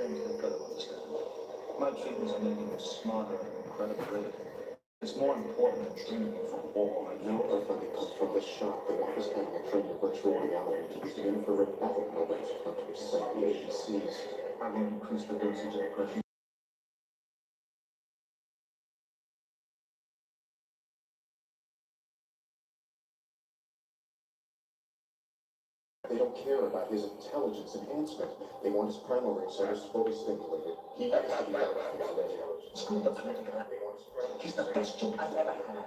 things they've got to understand. My treatments are making you smarter and incredibly. It's more important than training you for war. No earthly comes from the shock that offers having a trained virtual reality to use the infrared battle mobiles to recite the ABCs. I will increase the dosage of pressure. They don't care about his intelligence enhancement. They want his primary centers fully stimulated. He has to be out of his radios. Screw the thing. He's the best joke I've ever had.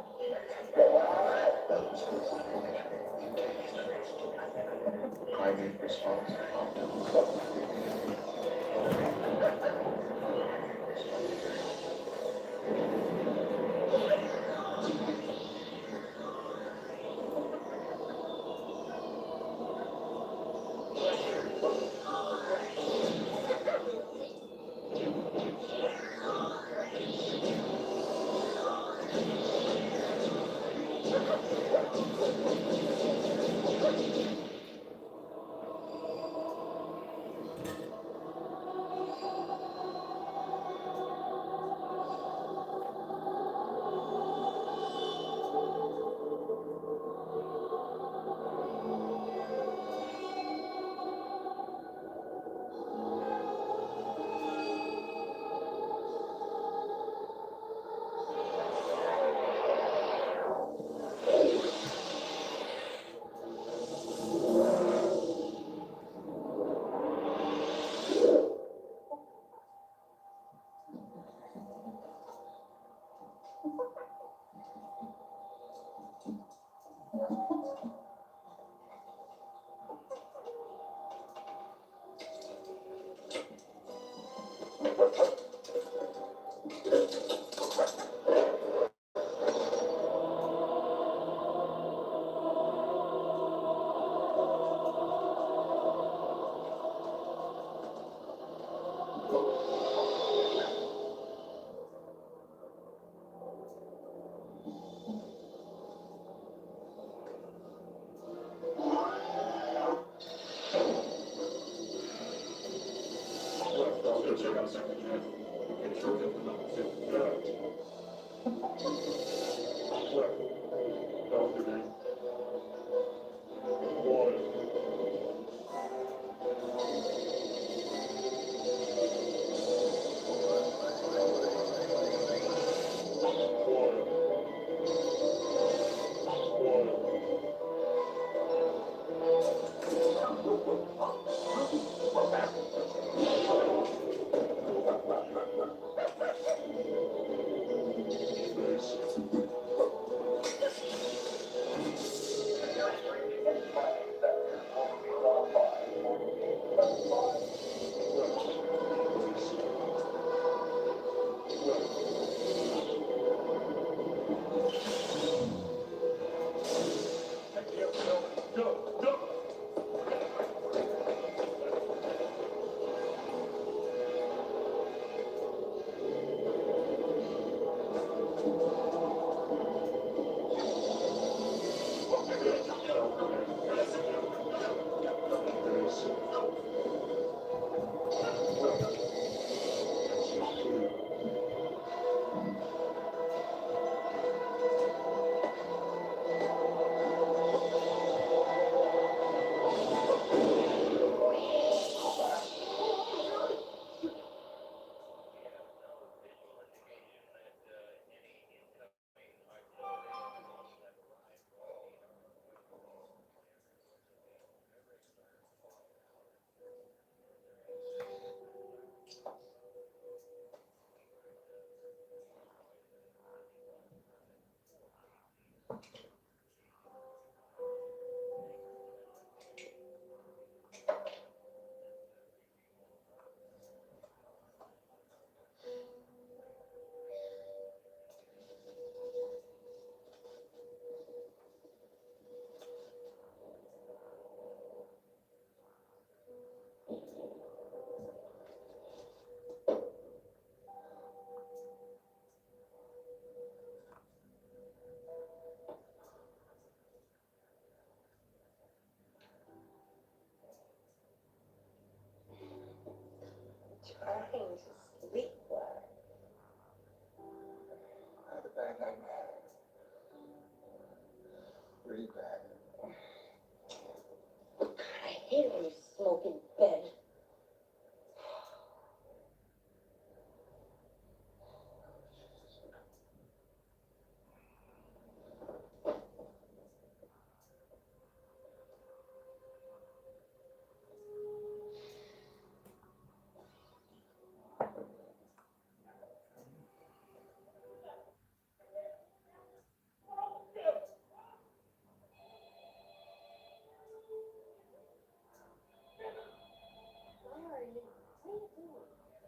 Primate response.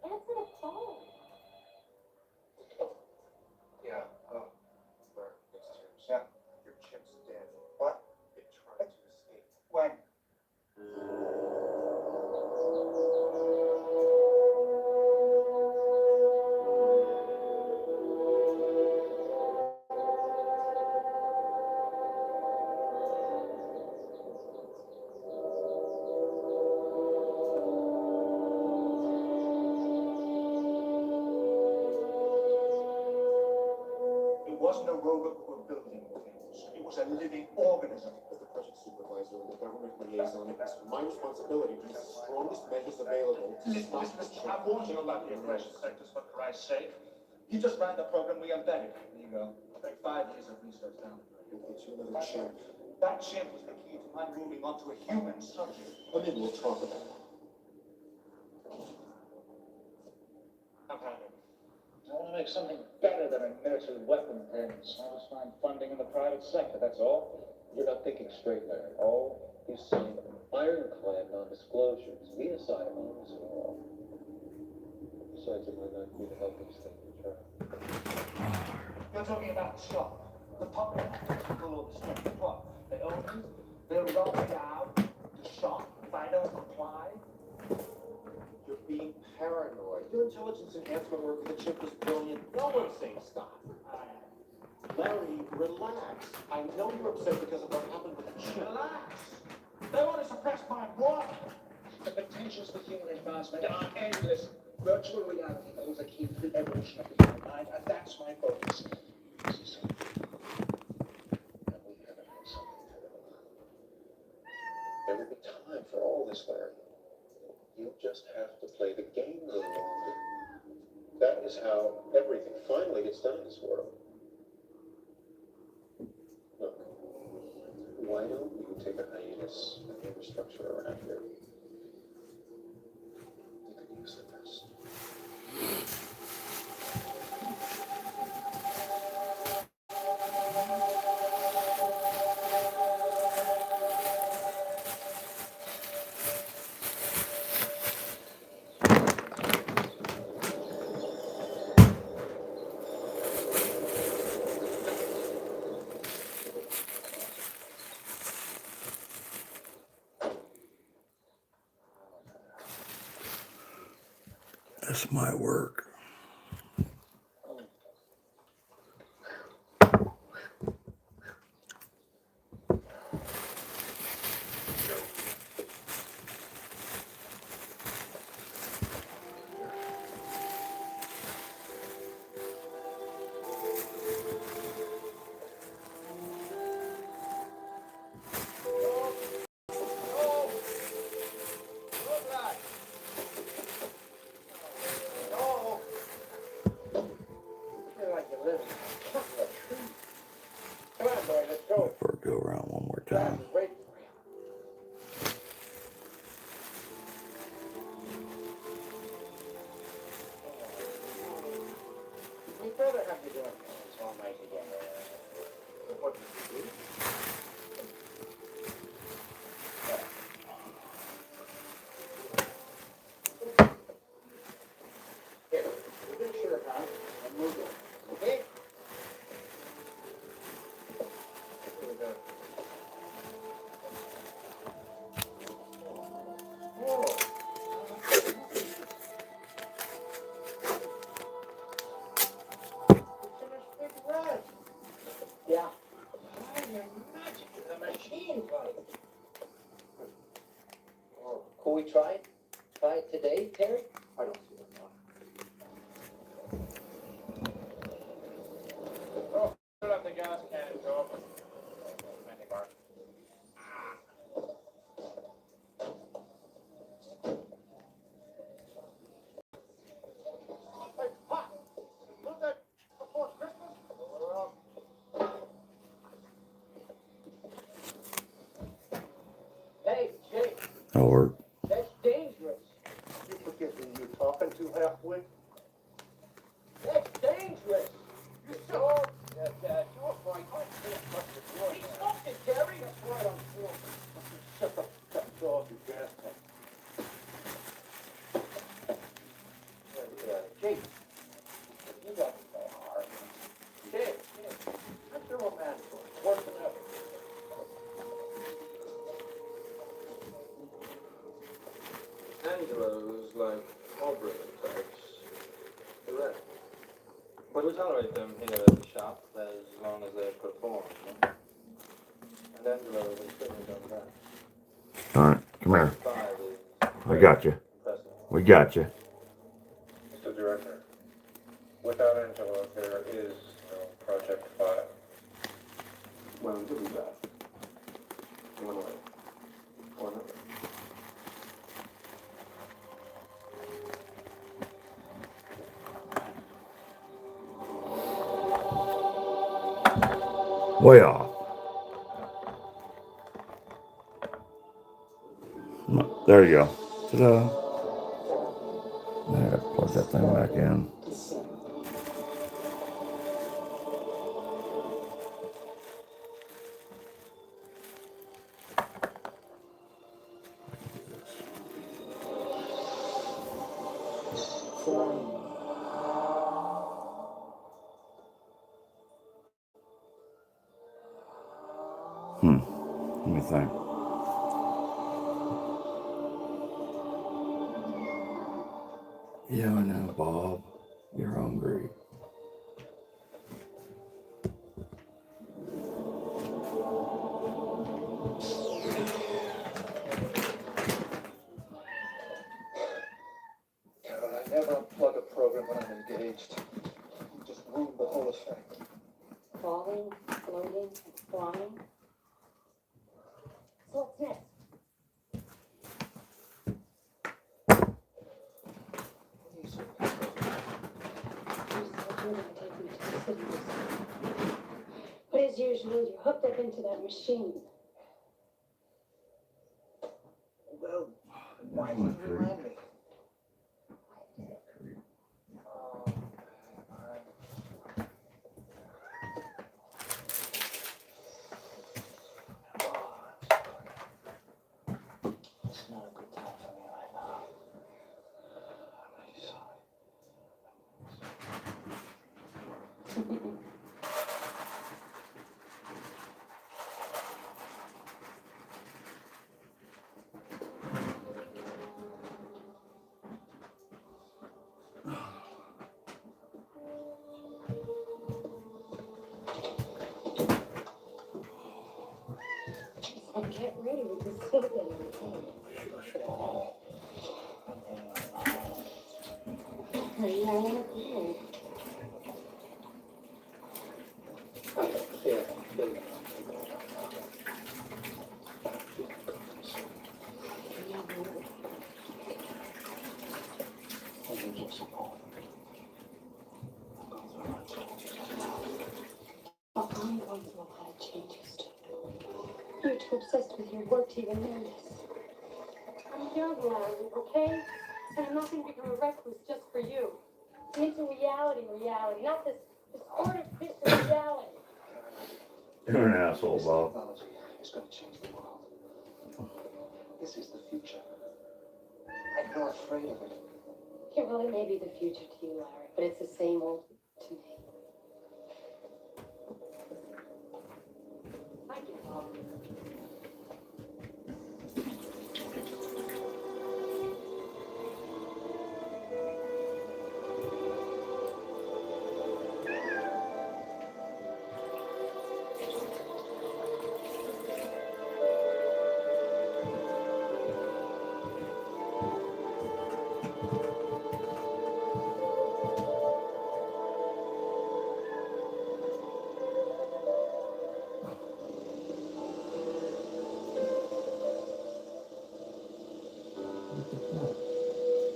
Answer the phone. Yeah, Larry, it's Tim. Yeah. Your chip's dead. What? It tried to escape. When? It wasn't a robot or building things. It was a living organism. As the project supervisor and the government liaison, it's my responsibility to use the strongest measures available to stop the Listen, chip. I warned you about the aggression sectors, for Christ's sake. You just ran the program we embedded. There you go. Like 5 years of research down the drain. We'll get you another chip. That chip was the key to unrolling onto a human subject. And then we'll talk about it. I've had it. I want to make something better than a military weapon things. I just find funding in the private sector, that's all. You're not thinking straight, Larry. All you signed ironclad non-disclosures. We decide on this and all. Besides, it might not be the healthiest thing to try. You're talking about the shop. The public people or the strength. What? They own me? They'll roll me out. The shop. If I don't comply. You're being paranoid. Your intelligence enhancement work with the chip was brilliant. No one's saying stop. Larry, relax. I know you're upset because of what happened with the chip. Relax. They want to suppress my what? The potentials for human advancement are endless. Virtual reality holds a key to the evolution of the human mind, and that's my focus. This is something. And we haven't had something terrible. There will be time for all this, Larry. You'll just have to play the game a little longer. That is how everything finally gets done in this world. Look, why don't you take a hiatus in the infrastructure around here? You could use the rest. This might work. Or go around one more time. We better have you doing this all night again. What did you do? Here, we'll get your account and move it. Okay? Here we go. Yeah. I imagine the machine gun. Could we try it? Try it today, Terry? I don't see it now. Oh, put up the gas can, Joe. Thank you, Mark. Hey, Pop! Move that before Christmas? Hey, Jake, That'll work. that's dangerous. You forget who you're talking to halfway? That's dangerous. You so... Yeah, you're fine. I can't touch the door. He smoked it, Terry. That's right, I'm sure. Shut the dog, you gas tank. Angelos, like all brilliant types, correct. But we tolerate them here at the shop as long as they perform. No? And Angelo has certainly done that. All right, come here. 5 is I got you. impressive. We got you. Mr. Director, without Angelo, there is no Project 5. Well, he'll be back. One way or another. Way off. There you go. Ta-da. I gotta plug that thing back in. Let me think. Yeah, I know, Bob. You're hungry. Carol, I never unplug a program when I'm engaged. You just ruined the whole effect. Falling, floating, and flying. So what's next? But as usual, you're hooked up into that machine. Well, why did you remind me? It's not a good time for me right now. I'm really sorry. And get ready with this silk in your hand. Hey, I want to go. Yeah, Oh, I'm going through a lot of changes, too. You're too obsessed with your work to even notice. I'm young, Larry, okay? And I'm not going to become a recluse just for you. I'm into reality, not this artificial reality. You're an asshole, this Bob. technology is going to change the world. This is the future. I'm not afraid of it. Yeah, well, it may be the future to you, Larry, but it's the same old to me. I give up.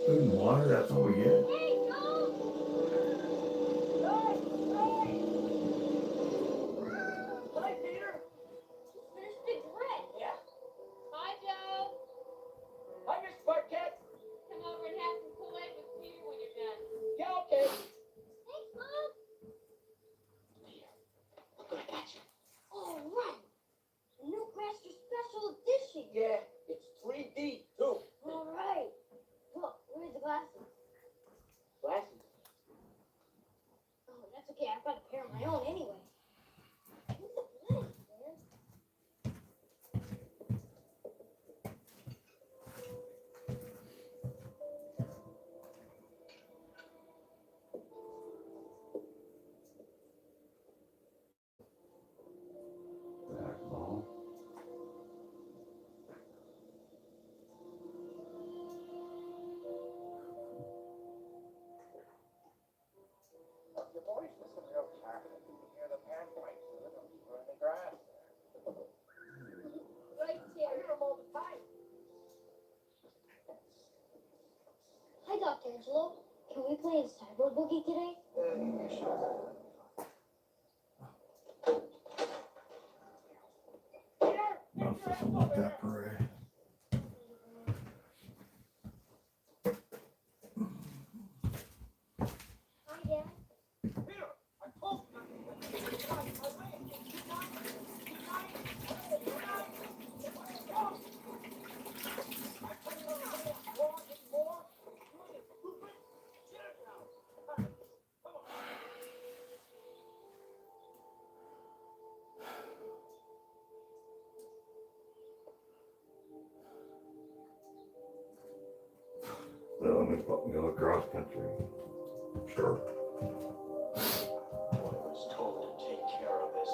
Food and water, that's all we get. Hi, Peter. Finish the grit. Yeah. Hi, Joe. Hi, Miss Sparkette. Come over and have some Kool-Aid with Peter when you're done. Yeah, okay. Thanks, Mom. Look what I got you. All right. New Master Special Edition. Yeah, it's 3D, too. All right. Look, where's the glasses? Glasses. Oh, that's okay. I've got a pair of my own anyway. What's the plan, man? Dr. Angelo. Can we play a cyber boogie today? Sure. No, something like that parade. Hi, Dad. So let me put me on the cross country. Sure. I was told to take care of this.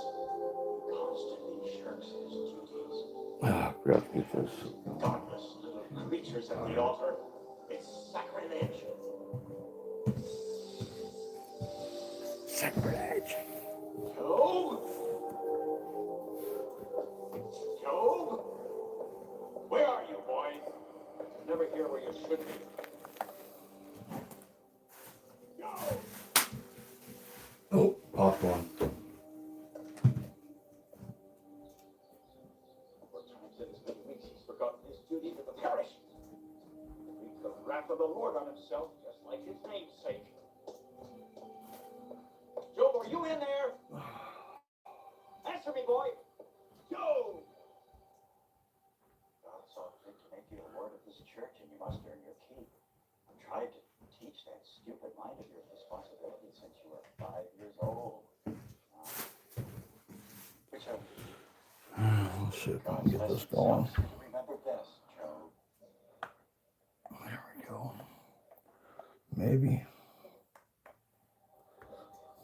He constantly shirks his duties. Ah, I forgot to get this. Godless little creatures at the altar. It's sacrilege. Sacrilege. Job? Job? Where are you, boy? Never here where you should be. Job! Oh, popped one. For times it has been weeks he's forgotten his duty to the parish. Heaped the wrath of the Lord on himself, just like his namesake. Job, are you in there? Answer me, boy. Job! God saw fit to make you a ward of this church, and you must earn your keep. I tried to teach that stupid mind of yours responsibility since you were 5 years old. Which of Let's see if I God's can get this lessons going. helps you to remember best, Job? There we go. Maybe.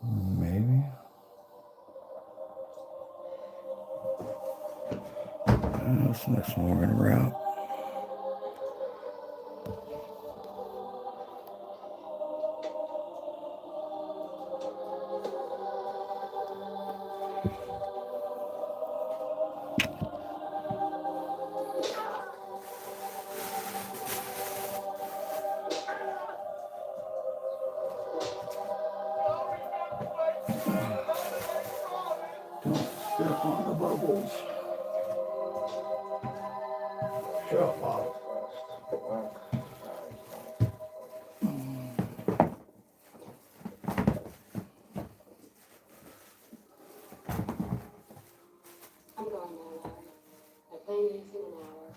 Maybe. This next one we're gonna route. Don't step on the bubbles. Shut up. I'm going now, Larry. I plan to use in an hour.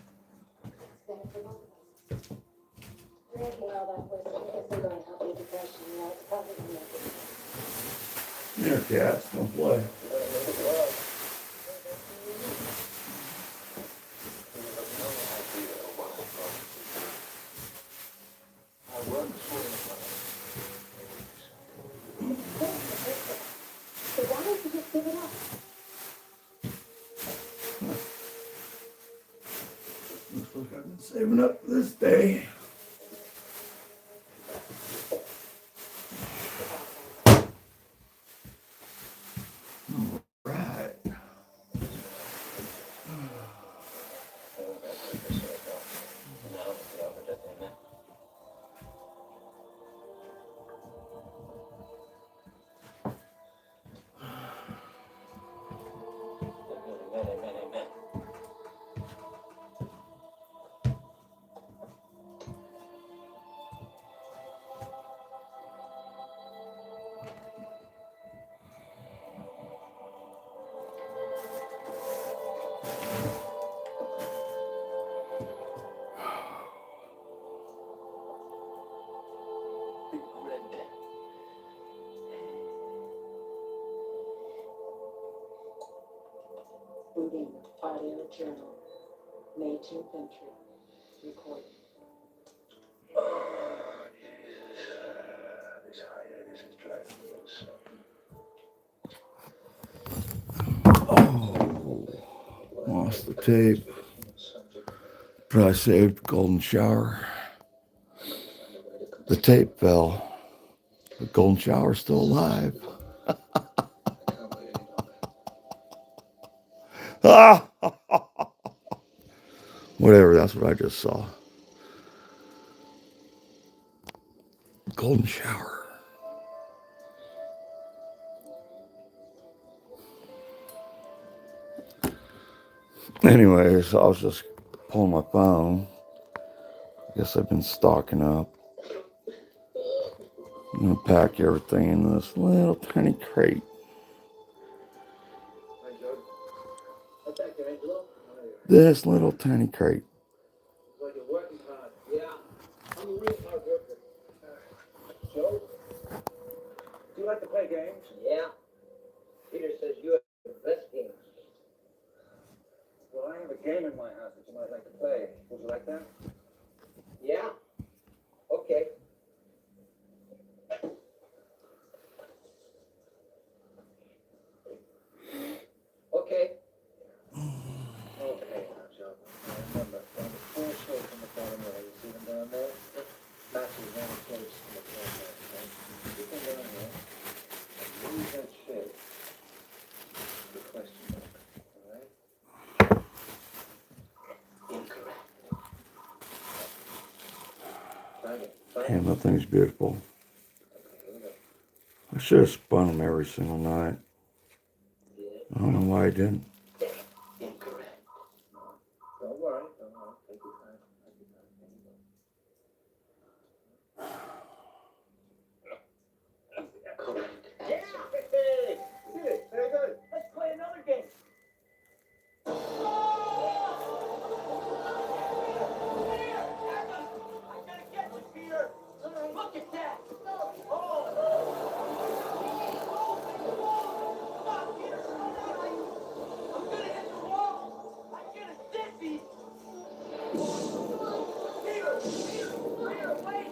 It's better for both of us. Drinking all that whiskey isn't going to help your depression. You know, it's probably going to make it worse. There, cats, don't play. So why don't you just give it up? Looks like I've been saving up for this day. Right. Amen. Big red. Booting audio journal, May 10th entry, recording. This hiatus is driving me insane. Oh, lost the tape. But I saved Golden Shower. The tape fell. The Golden Shower's still alive. Ah! Whatever, that's what I just saw. golden shower. Anyways, I was just pulling my phone. I guess I've been stocking up. I'm gonna pack everything in this little tiny crate. This little tiny crate. Like you're working hard. Yeah, I'm a real hard worker. Joe, do you like to play games? Yeah. Peter says you have the best games. Well, I have a game in my house that you might like to play. Would you like that? Yeah. Okay. Okay. Okay, now, Joe. Now remember, down the 4 shapes on the bottom right. You see them down there? Matches one place on the top right. Okay? Keep them down there. And move that shape. The question mark. All right? Incorrect. Try it. Try it. Damn, that thing's beautiful. Okay, here we go. I should have spun them every single night. I don't know why I didn't. Incorrect. Don't worry. Don't worry. Take your time. Take your time. There you go. Correct. Yeah! Hey! You did it. Very good. Let's play another game. Look at that! I'm gonna hit the wall! I get a sissy! Peter, wait!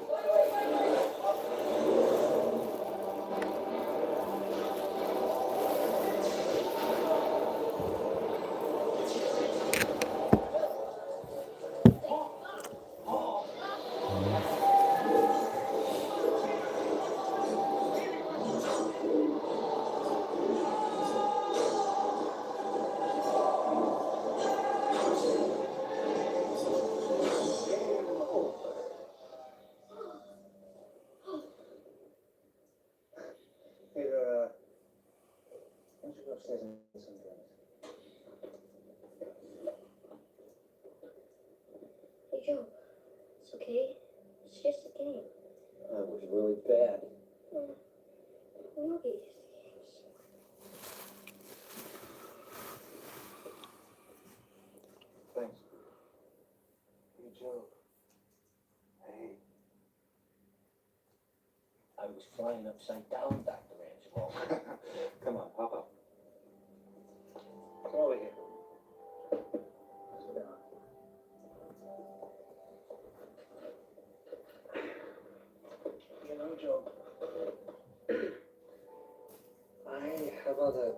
Peter, why don't you go upstairs and get some drinks? Hey, Joe. It's okay. It's just a game. That was really bad. We'll get used to games. Thanks. Hey, Joe. Hey. I was flying upside down, Dr. Angelo. Come on, hop up. Come over here. Sit down. You know, Joe, I have other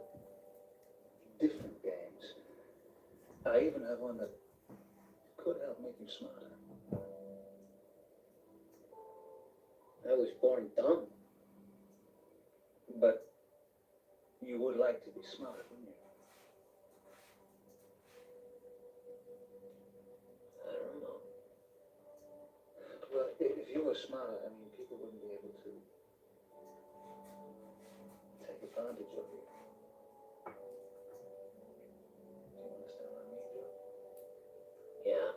different games. I even have one that could help make you smarter. I was born dumb. But you would like to be smart, wouldn't you? I don't know. Well, if you were smarter, I mean, people wouldn't be able to take advantage of you. Do you understand what I mean, Joe? Yeah.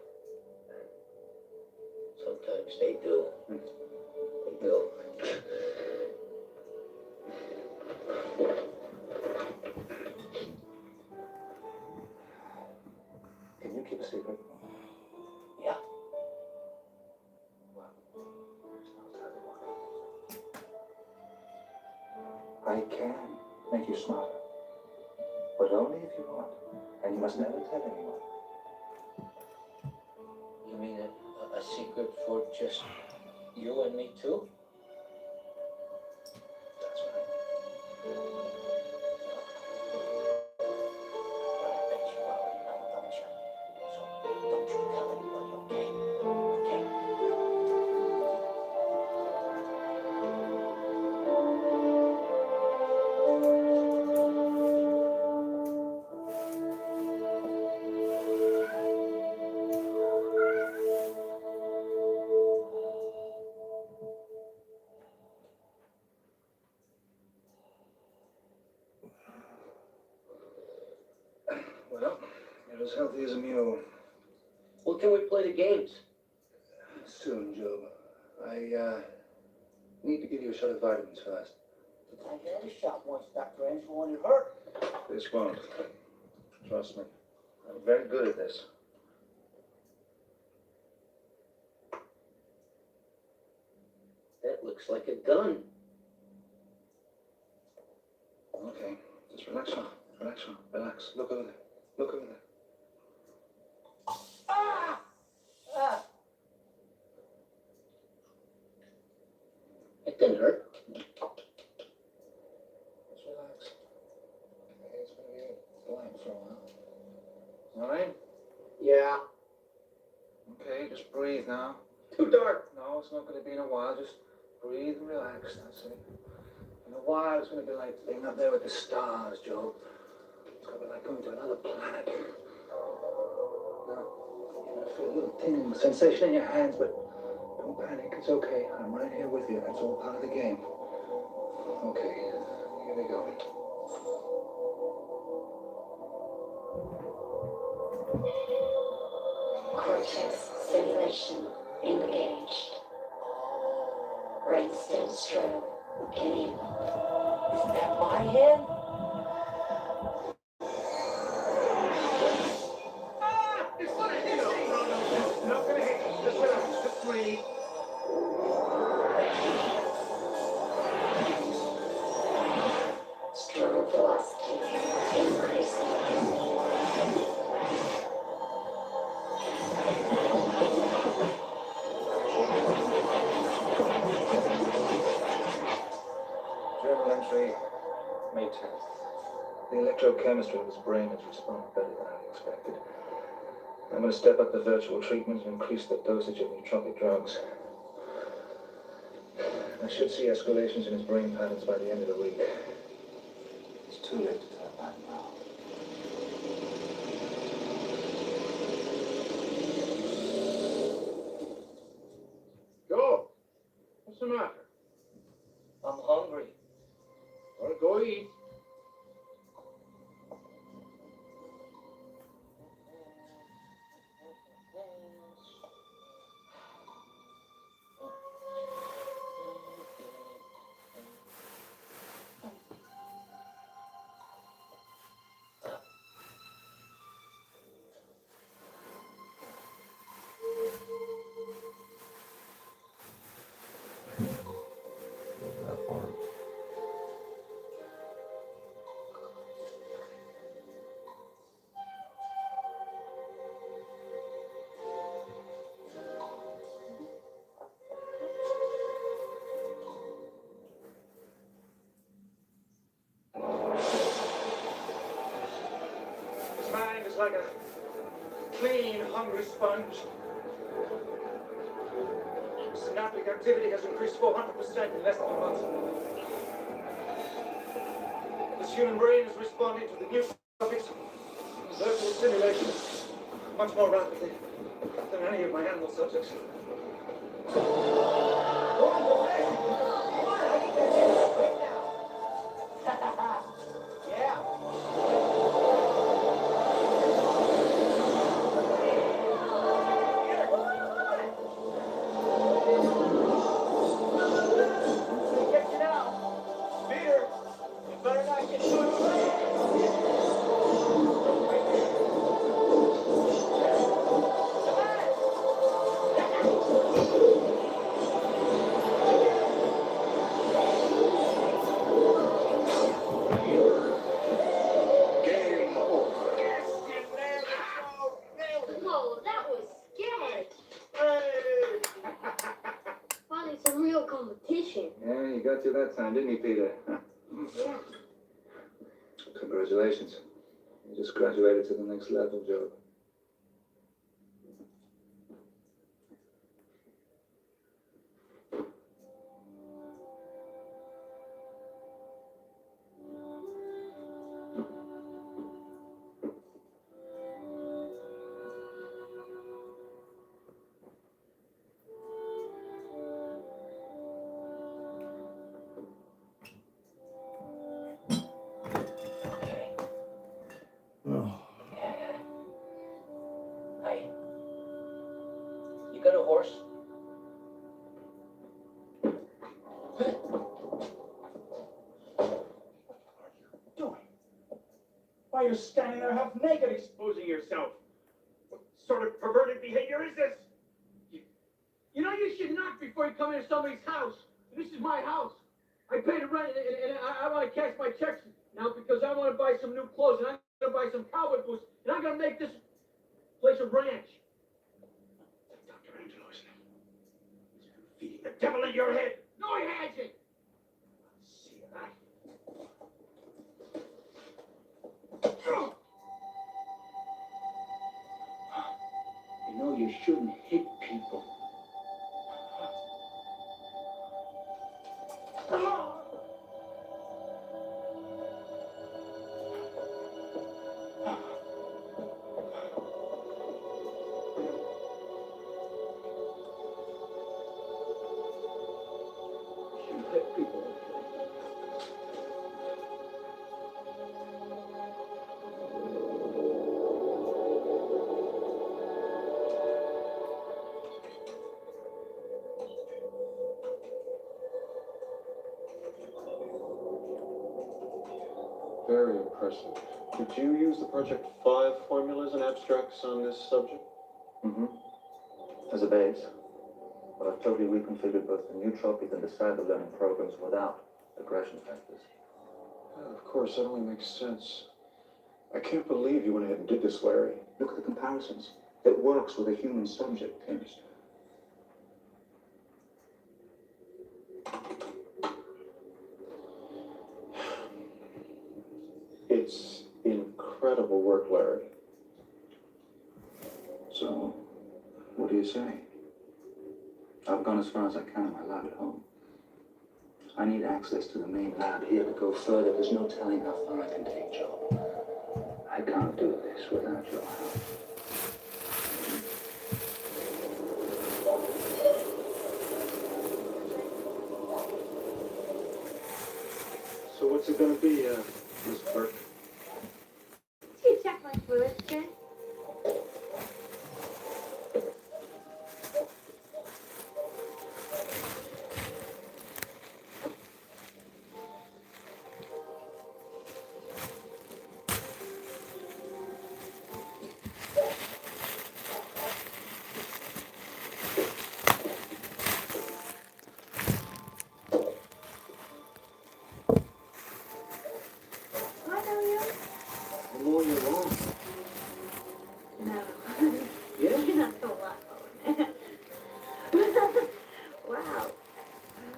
Sometimes they do. They do. Can you keep a secret? Yeah. Well, I'll tell you what. I can make you smarter. But only if you want. And you must never tell anyone. You mean a secret for just you and me too? That's right. But I bet you already know, don't you? So don't you tell anybody, okay? Okay? You're as healthy as a mule. When can we play the games? Soon, Job. I need to give you a shot of vitamins first. I had a shot once, Dr. Angelo, and it hurt. This won't. Trust me. I'm very good at this. That looks like a gun. Okay. Just relax, Sean. Relax, Sean. Relax. Look over there. Look over there. Ah! Ah! It didn't hurt. Just relax. Okay, it's gonna be blank for a while. All right? Yeah. Okay, just breathe now. Too dark. No, it's not gonna be in a while. Just breathe and relax. That's it. In a while, it's gonna be like being up there with the stars, Joe. It's gonna be like going to another planet. Now, you're gonna feel a little tingling sensation in your hands, but don't panic. It's okay. I'm right here with you. That's all part of the game. Okay, here we go. Cortex stimulation engaged. Brainstem strobe enabled. Is that my head? It's gonna hit you! No, not gonna hit you. Just relax. Just breathe. Strobe velocity increasing. Journal entry, May 10th. The electrochemistry of his brain has responded better than I expected. I'm going to step up the virtual treatment and increase the dosage of nootropic drugs. I should see escalations in his brain patterns by the end of the week. It's too late to turn back now. Joe, what's the matter? I'm hungry. Well, go eat. That part. His mind is like a clean, hungry sponge. Synaptic activity has increased 400% in less than a month. This human brain is responding to the new topics and virtual stimulation much more rapidly than any of my animal subjects. Whoa, that was scary. Finally, some real competition. Yeah, you got through that time, didn't you, Peter? Yeah. Congratulations. You just graduated to the next level, Joe. Oh. Doing? Why are you standing there half naked, exposing yourself? What sort of perverted behavior is this? You know you should knock before you come into somebody's house. This is my house. I pay the rent, and I want to cash my checks now because I want to buy some new clothes, and I'm going to buy some cowboy boots, and I'm going to make this place a ranch. Dr. Angelo's name. He's been feeding the devil in your head. No, he hasn't. See that? You know you shouldn't hit people. You hit people. Very impressive. Did you use the Project 5 formulas and abstracts on this subject? Mm-hmm. As a base. But I've totally reconfigured both the nootropic and the cyber learning programs without aggression factors. Of course, that only makes sense. I can't believe you went ahead and did this, Larry. Look at the comparisons. It works with a human subject, chemist. It's incredible work, Larry. So, what do you say? I've gone as far as I can in my lab at home. I need access to the main lab here to go further. There's no telling how far I can take Joe. I can't do this without your help. So what's it gonna be, Miss Burke? Did you check my fluids, Jen? What are you? I'm mowing your lawn. No. Yeah? You're not the one. Wow.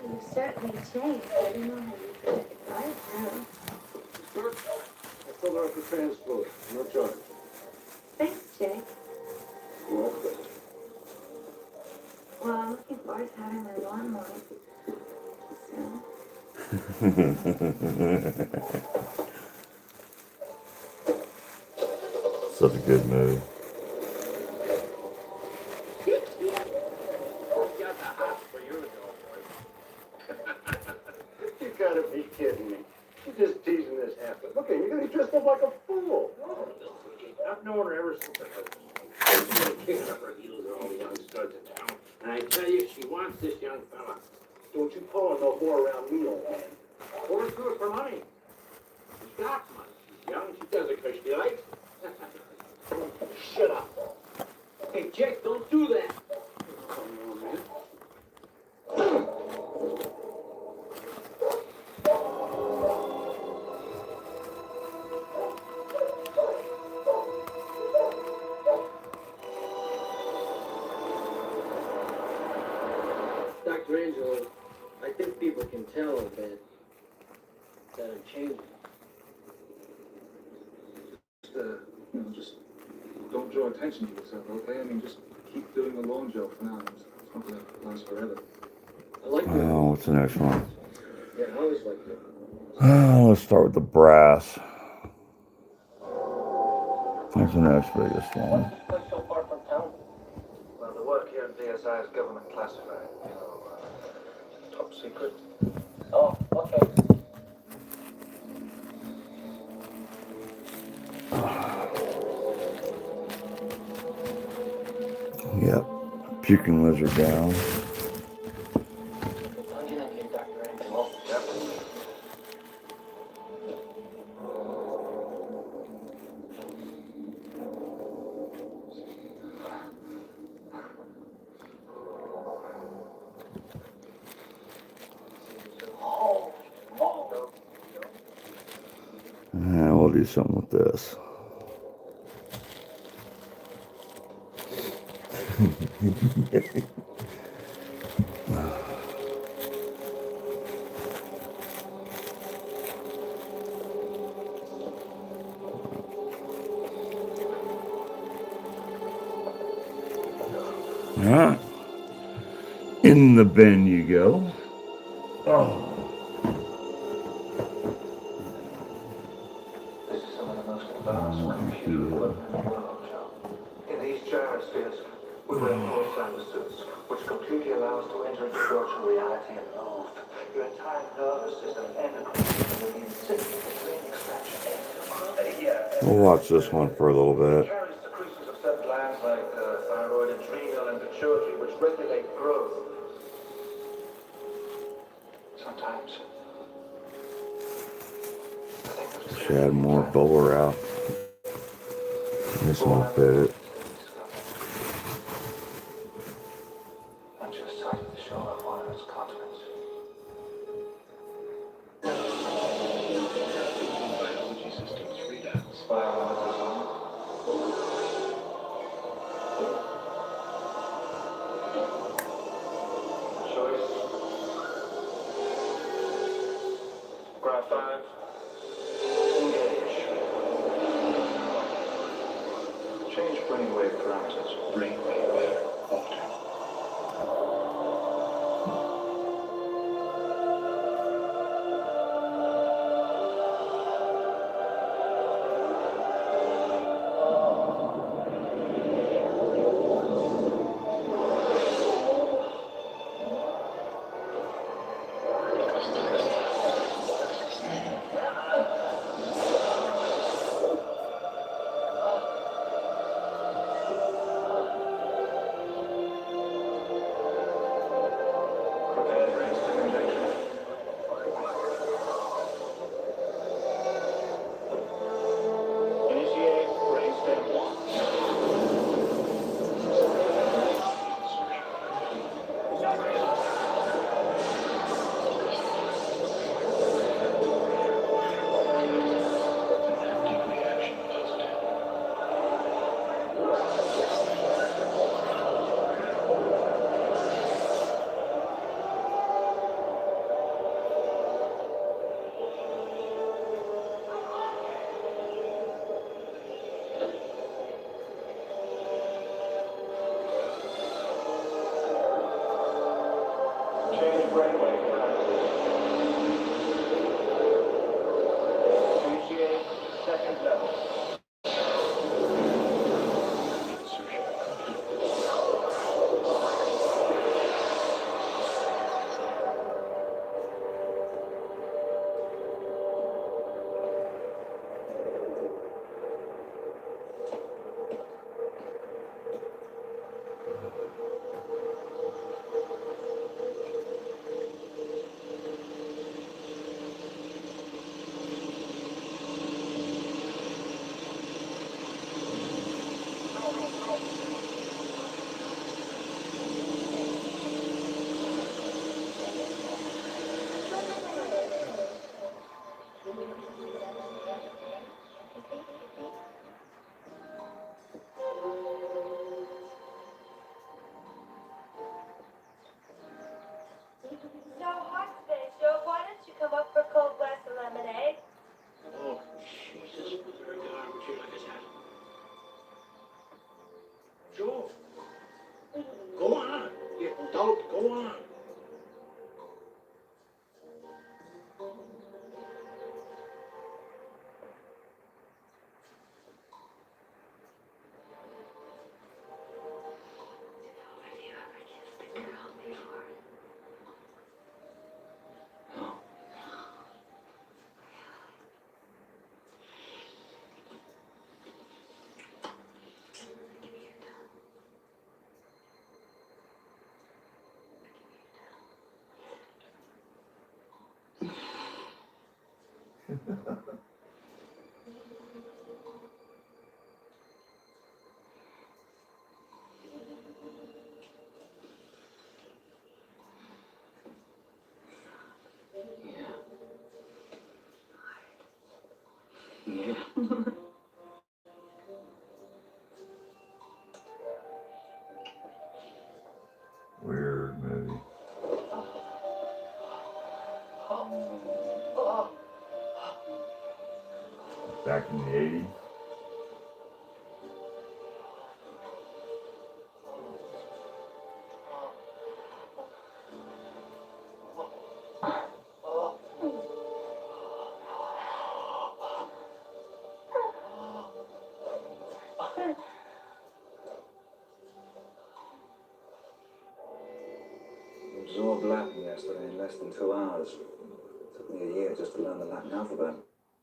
You've certainly changed. I didn't know how you could advise now. Miss Burke, I filled her up with trans fluid. No charge. Thanks, Jake. You're welcome. Well, I'm looking forward to having my lawn mowed soon. Such a good movie. Got the hots for you ago, You gotta be kidding me. You're just teasing this half. Look at you, you're gonna be dressed up like a fool. I've known her ever since I was kicking up her heels at all the young studs in town. And I tell you, she wants this young fella. Don't you call her no more around me, old man. Put her through it for money. She's got money. She's young. She does it because she likes it. Shut up. Hey, Jake, don't do that. Come on, man. Dr. Angelo, I think people can tell that I'm changing. Just don't draw attention to yourself, okay? I mean, just keep doing the lawn job for now. It's not going to last forever. I like it. Oh, what's the next one? Yeah, I always liked it. Let's start with the brass. That's the next biggest one. What's so far from town? Well, the work here at DSI is government classified, top secret. Oh, okay. Yep. Puking lizard down. I'm gonna get Dr. do something with this. Alright. In the bin you go. Oh. This is some of the most advanced computer equipment in the world, Joe. In these gyrospheres, we wear full cyber suits, which completely allow us to enter into virtual reality and move. Your entire nervous system, endocrine system will be in sync with the dream extraction. We'll watch this one for a little bit. It carries secretions of certain glands like thyroid, adrenal, and pituitary, which regulate growth. Sometimes, I think of Should add more bowler out. This won't fit it. I'm just starting to show up on its continents. Biology systems readouts. Biometers on. Choice. Graph 5. Engage. Change brainwave parameters. Brainwave altered. Prepare brainstem injection. Initiate brainstem. Synaptic reaction positive. Change brainwave parameters. Initiate second level. Insertion complete. So hot today, Joe. Why don't you come up for a cold glass of lemonade? Oh, Jesus, Mother God, would you like us out? Joe, go on. You don't go on. Have you ever kissed a girl before? Weird movie. Back in the 80s. Absorbed Latin yesterday in less than 2 hours. Took me a year just to learn the Latin alphabet.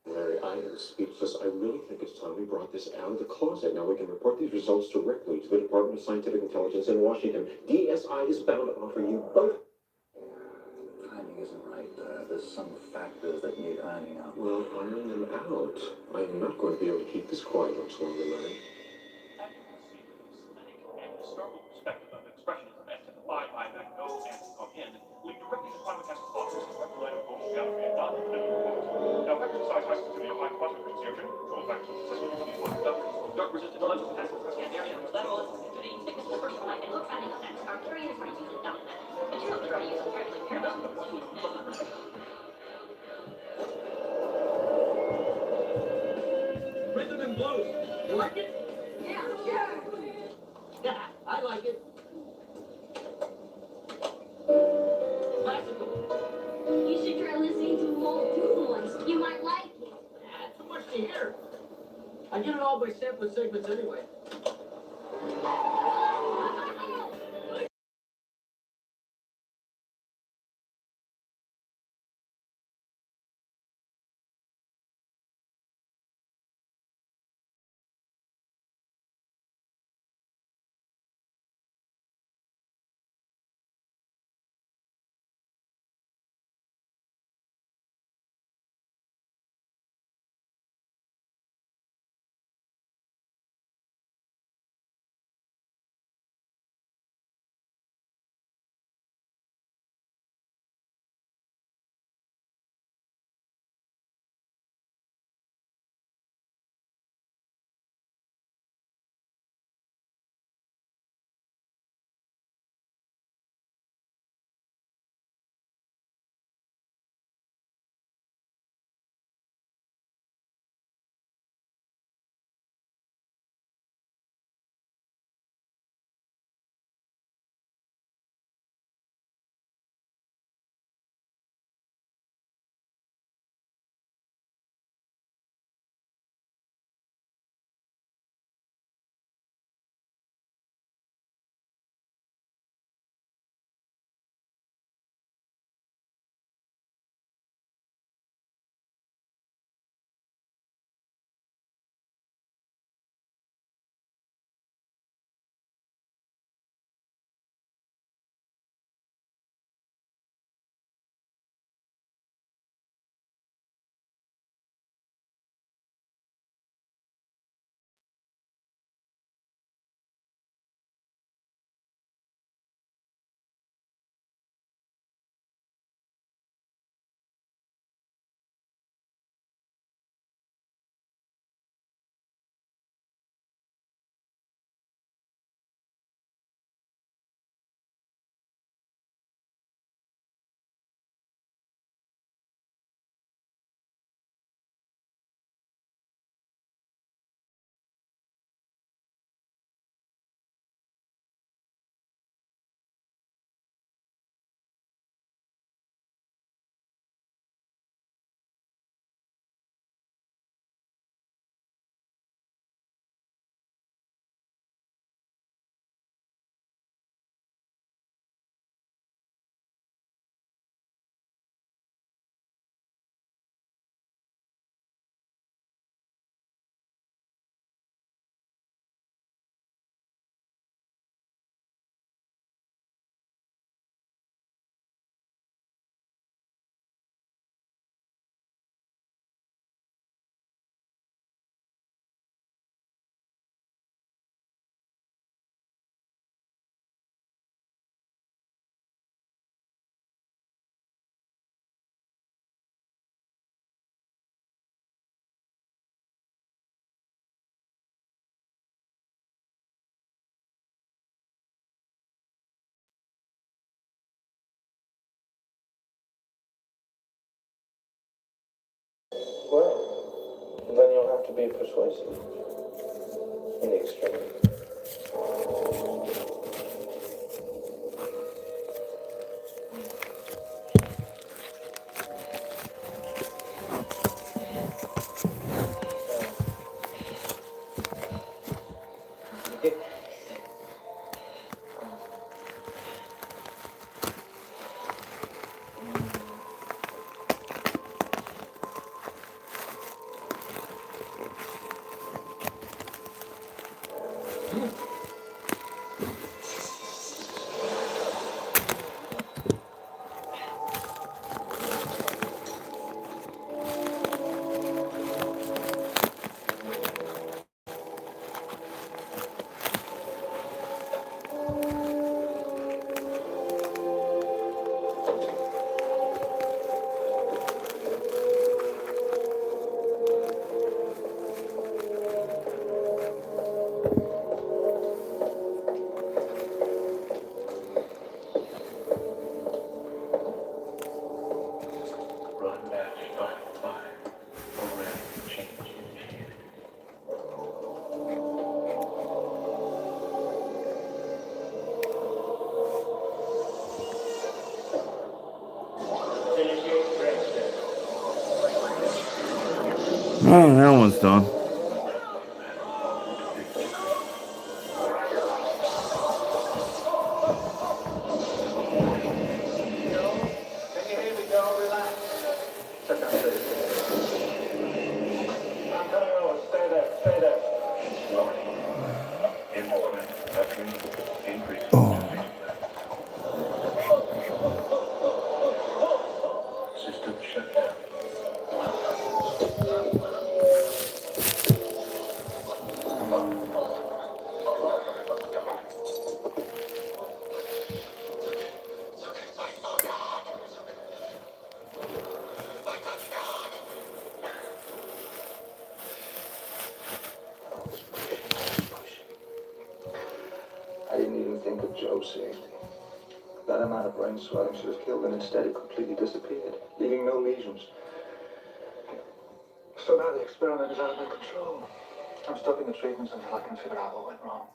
Larry, I am speechless. I really think it's time we brought this out of the closet. Now we can report these results directly to the Department of Scientific Intelligence in Washington. DSI is bound to offer you both. Timing isn't right. There's some factors that need ironing out. Well, iron them out. I'm not going to be able to keep this quiet much longer, Larry. And historical perspective of expressionism as typified by Van Gogh and Gauguin lead directly to Climacast authors of Retroline of Gauche Gallery and Don Now, exercise has to be a high quantum consumption, goes back to successful dark resistant electrical passes. Scan area levels, including thickness of the first line and look finding effects are curious for using dominant. Materials that are used comparatively careless. Rhythm and blues. You like it? Yeah, sure. Yeah, I like it. Classical. You should try listening to Walt Dumont's. You might like it. Too much to hear. I get it all by sampling segments anyway. Well, then you'll have to be persuasive. In the extreme. Oh, that one's done. I didn't even think of Joe's safety. That amount of brain swelling should have killed him. Instead, it completely disappeared, leaving no lesions. So now the experiment is out of my control. I'm stopping the treatments until I can figure out what went wrong.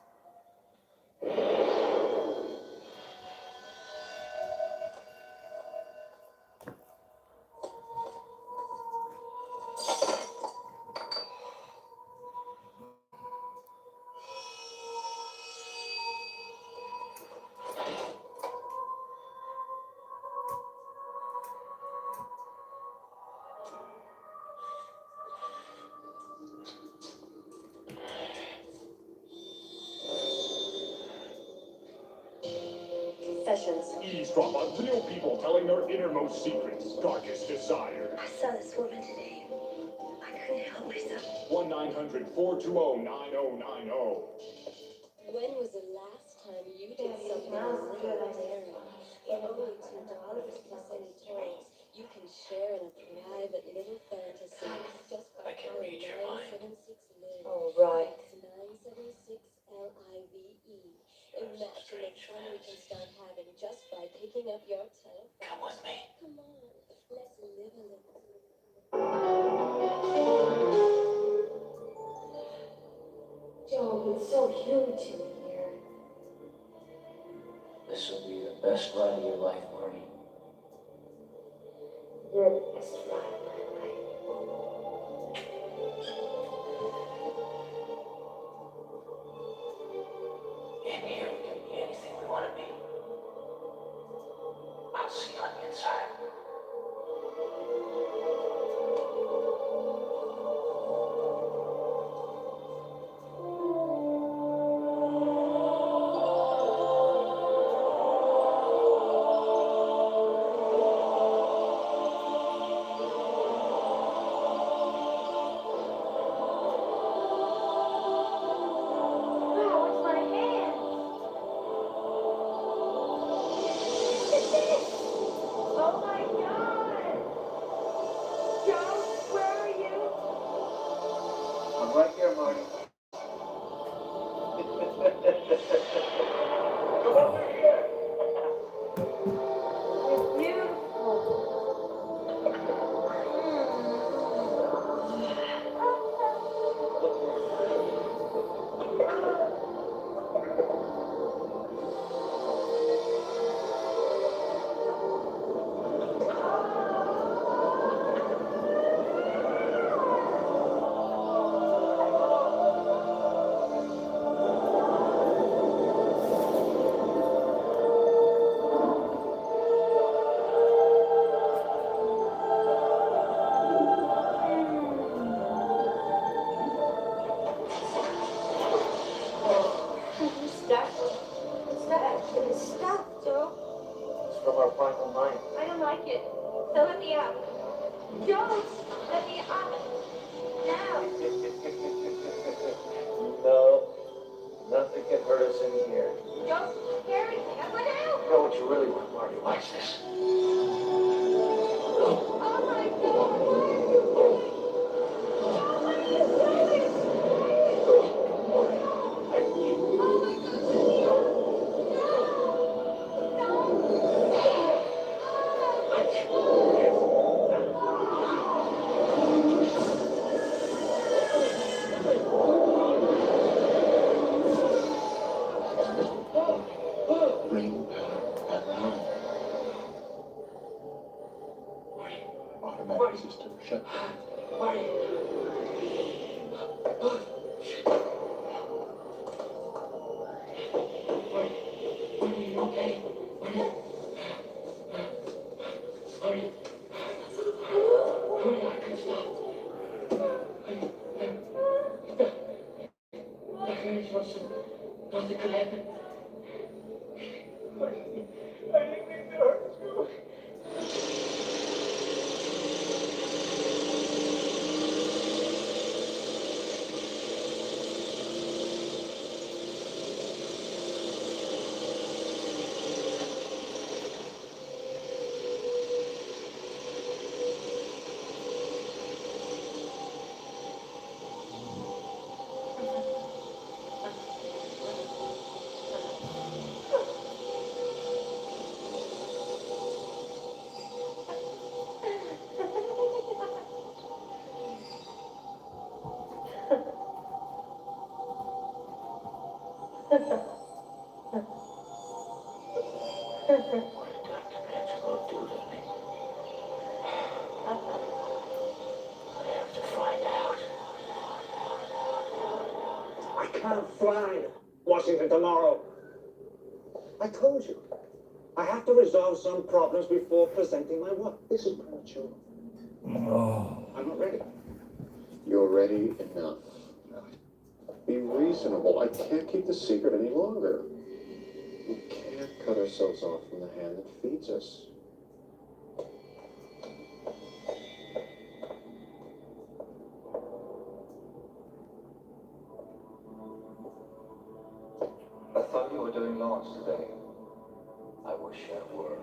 Sessions. Eavesdrop on real people telling their innermost secrets, darkest desires. I saw this woman today. I couldn't help myself. 1-900-420-9090. When was the last time you did something a little daring? For only $2 plus any tolls, you can share in a private little fantasy just by calling 976 live. All right. 976 LIVE. Imagine the fun we can start having just by picking up your telephone. Come with me. Come on, let's live a little. Joe, it's so huge in here. This will be the best ride of your life, Marty. You're the best ride of my life. In here, we can be anything we want to be. I'll see you on the inside. like it. So let me out. Joe, let me out. Now. No, nothing can hurt us in here. Don't scare me. I want out. You know what you really want, Marty? Watch this. Oh my God, what are you doing? Joe, what are you doing? Oh my God, Brain power abnormal. Automatic system shut down. Nothing could happen. I can't fly Washington tomorrow. I told you. I have to resolve some problems before presenting my work. This is premature. Oh. I'm not ready. You're ready enough. Be reasonable. I can't keep the secret any longer. We can't cut ourselves off from the hand that feeds us. I thought you were doing lawns today. I wish I were.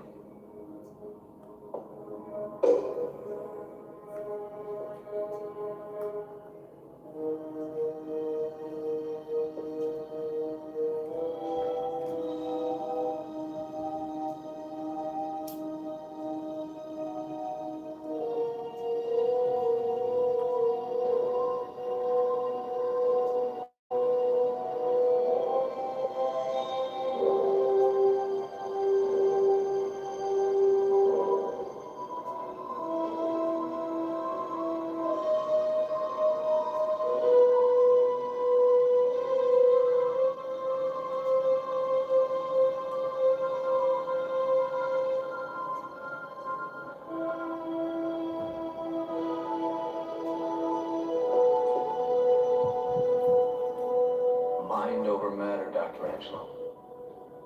Mind over matter, Dr. Angelo.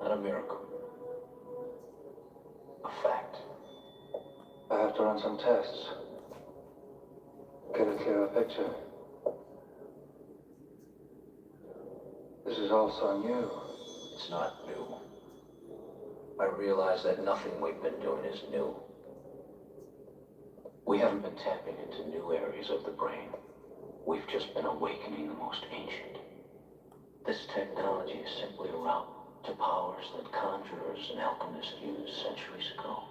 Not a miracle. A fact. I have to run some tests. Get a clearer picture. This is all so new. It's not new. I realize that nothing we've been doing is new. We haven't been tapping into new areas of the brain. We've just been awakening the most ancient. This technology is simply a route to powers that conjurers and alchemists used centuries ago.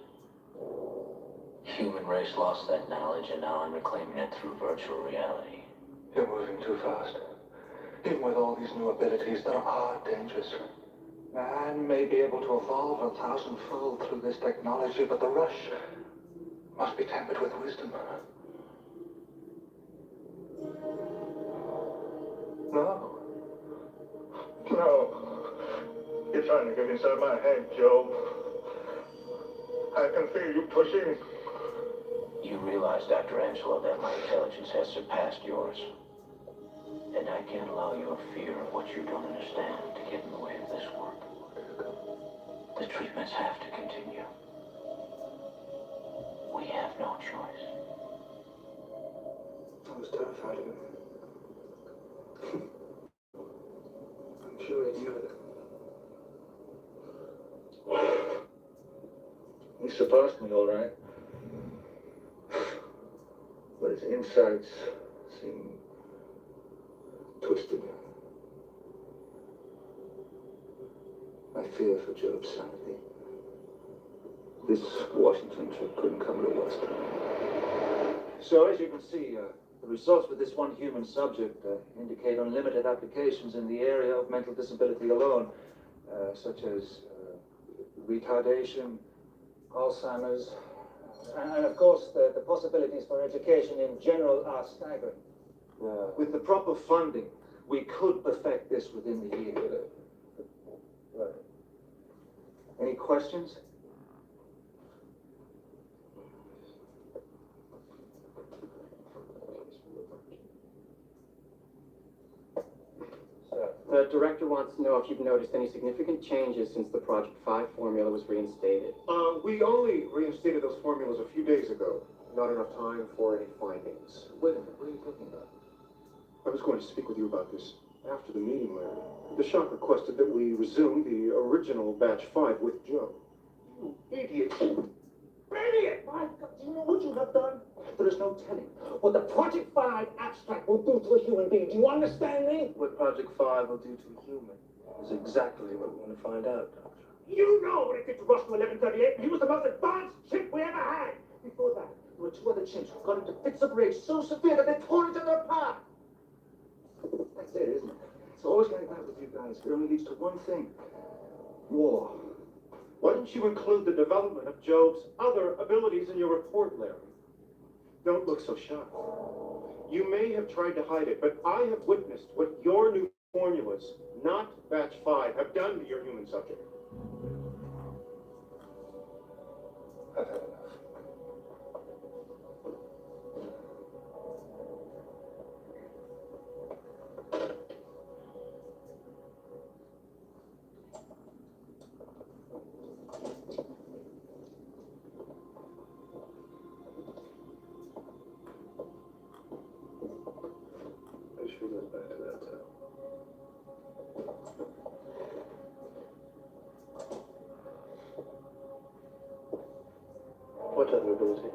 Human race lost that knowledge, and now I'm reclaiming it through virtual reality. You're moving too fast. Even with all these new abilities, there are dangers. Man may be able to evolve 1,000-fold through this technology, but the rush must be tempered with wisdom. No. No. You're trying to get inside my head, Joe. I can feel you pushing. You realize, Dr. Angelo, that my intelligence has surpassed yours. And I can't allow your fear of what you don't understand to get in the way of this work. The treatments have to continue. our choice. I was terrified of him. I'm sure he knew it. He surpassed me, all right. But his insides seem twisted. I fear for Job's sanity. This Washington trip couldn't come at a worse time. So, as you can see, the results with this one human subject indicate unlimited applications in the area of mental disability alone, such as retardation, Alzheimer's, and of course the possibilities for education in general are staggering. With the proper funding, we could perfect this within the year. Any questions? The director wants to know if you've noticed any significant changes since the Project 5 formula was reinstated. We only reinstated those formulas a few days ago. Not enough time for any findings. Wait a minute, what are you talking about? I was going to speak with you about this after the meeting, Larry. The shop requested that we resume the original batch 5 with Joe. You idiot! Idiot! My God, do you know what you have done? There is no telling what the Project 5 abstract will do to a human being. Do you understand me? What Project 5 will do to a human is exactly what we want to find out, Doctor. You know what it did to Roscoe 1138. He was the most advanced chimp we ever had. Before that, there were 2 other chimps who got into fits of rage so severe that they tore each other apart. That's it, isn't it? It's always like that with you guys. It only leads to one thing. War. Why didn't you include the development of Job's other abilities in your report, Larry? Don't look so shocked. You may have tried to hide it, but I have witnessed what your new formulas, not batch 5, have done to your human subject. I've had enough. I should go back to that town. What other abilities?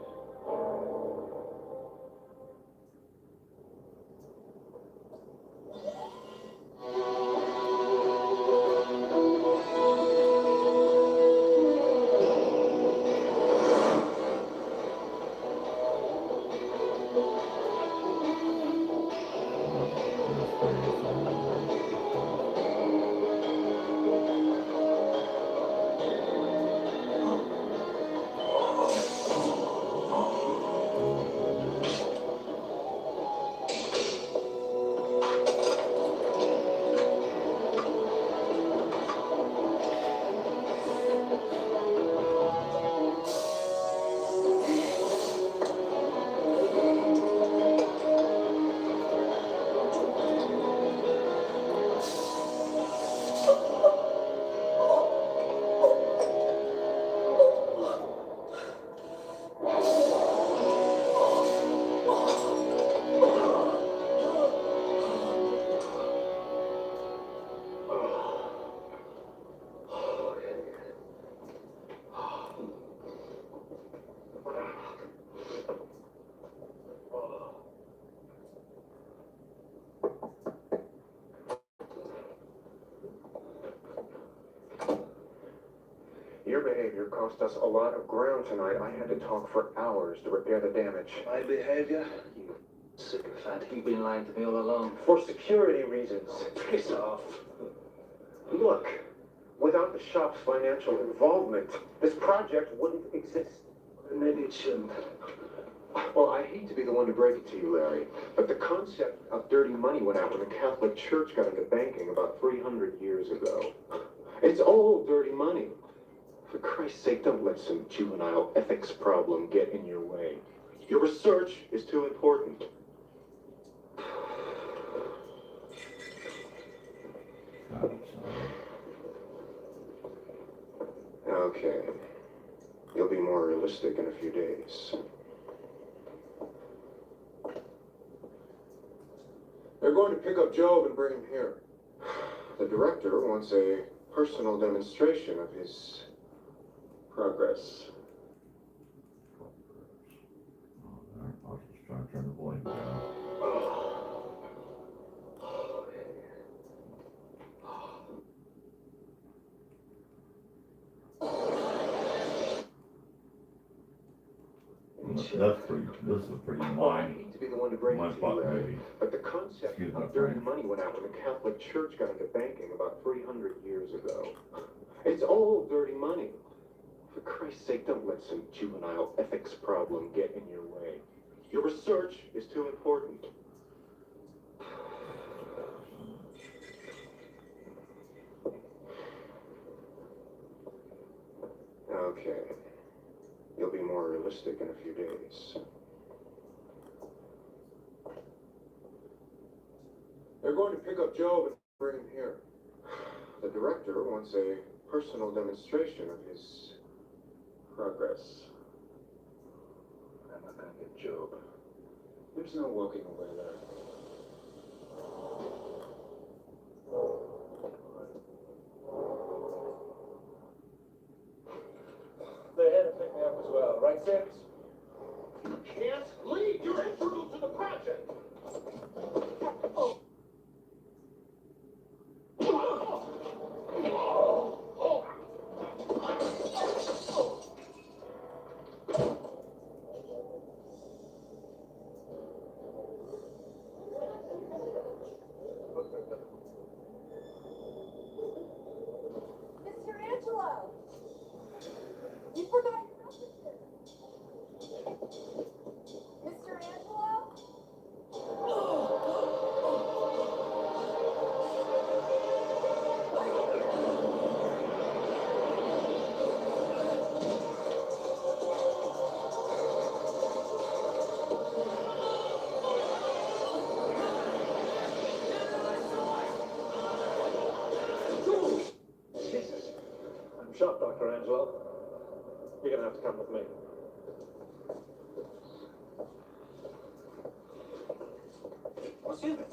Your behavior cost us a lot of ground tonight. I had to talk for hours to repair the damage. My behavior? You sycophant. You've been lying to me all along. For security reasons. Piss off. Look, without the shop's financial involvement, this project wouldn't exist. Maybe it shouldn't. Well, I hate to be the one to break it to you, Larry, but the concept of dirty money went out when the Catholic Church got into banking about 300 years ago. It's all dirty money. For Christ's sake, don't let some juvenile ethics problem get in your way. Your research is too important. Okay. You'll be more realistic in a few days. They're going to pick up Job and bring him here. The director wants a personal demonstration of his progress. I'll just try to turn the volume down. This is a pretty I hate to be the one to break it to you, Larry, movie. but the concept of dirty money went out when the Catholic Church got into banking about 300 years ago. It's all dirty money. For Christ's sake, don't let some juvenile ethics problem get in your way. Your research is too important. Okay. You'll be more realistic in a few days. They're going to pick up Job and bring him here. The director wants a personal demonstration of his progress. I'm not gonna get Job. There's no walking away there. They're here to pick me up as well, right, Sims? You can't leave. You're integral to the project. Mr. Angelo! You forgot your messages. Mr. Angelo? Jesus. I'm shot, Dr. Angelo. You're gonna have to come with me. Excuse me.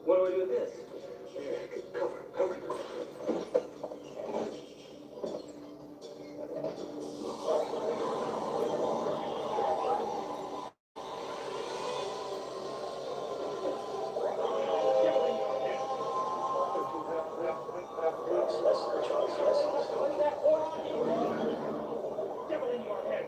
What do we do with this? Cover. What's that for on you? Devil in your head.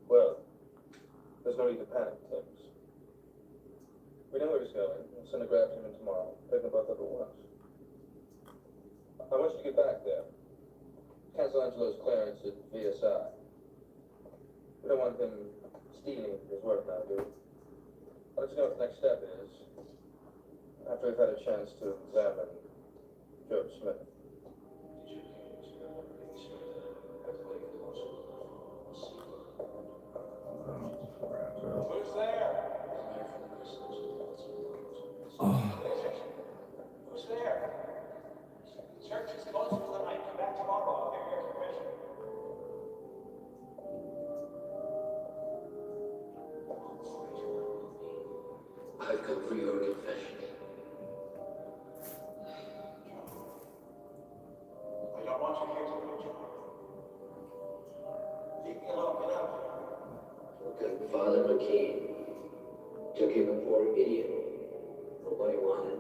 Well, there's no need to panic, Timms. We know where he's going. We'll send a grab team in tomorrow. Take them both up at once. I want you to get back there. Cancel Angelo's clearance at VSI. We don't want him stealing his work now, do we? I'll let you know what the next step is after we've had a chance to examine Job Smith. Who's there? Who's there? Church is closed for the night. Come back tomorrow. I'll give you your commission. I've come for your confession. I don't want you here to know, John. Leave me alone. Get out. Good Father McKee took him a poor idiot for what he wanted.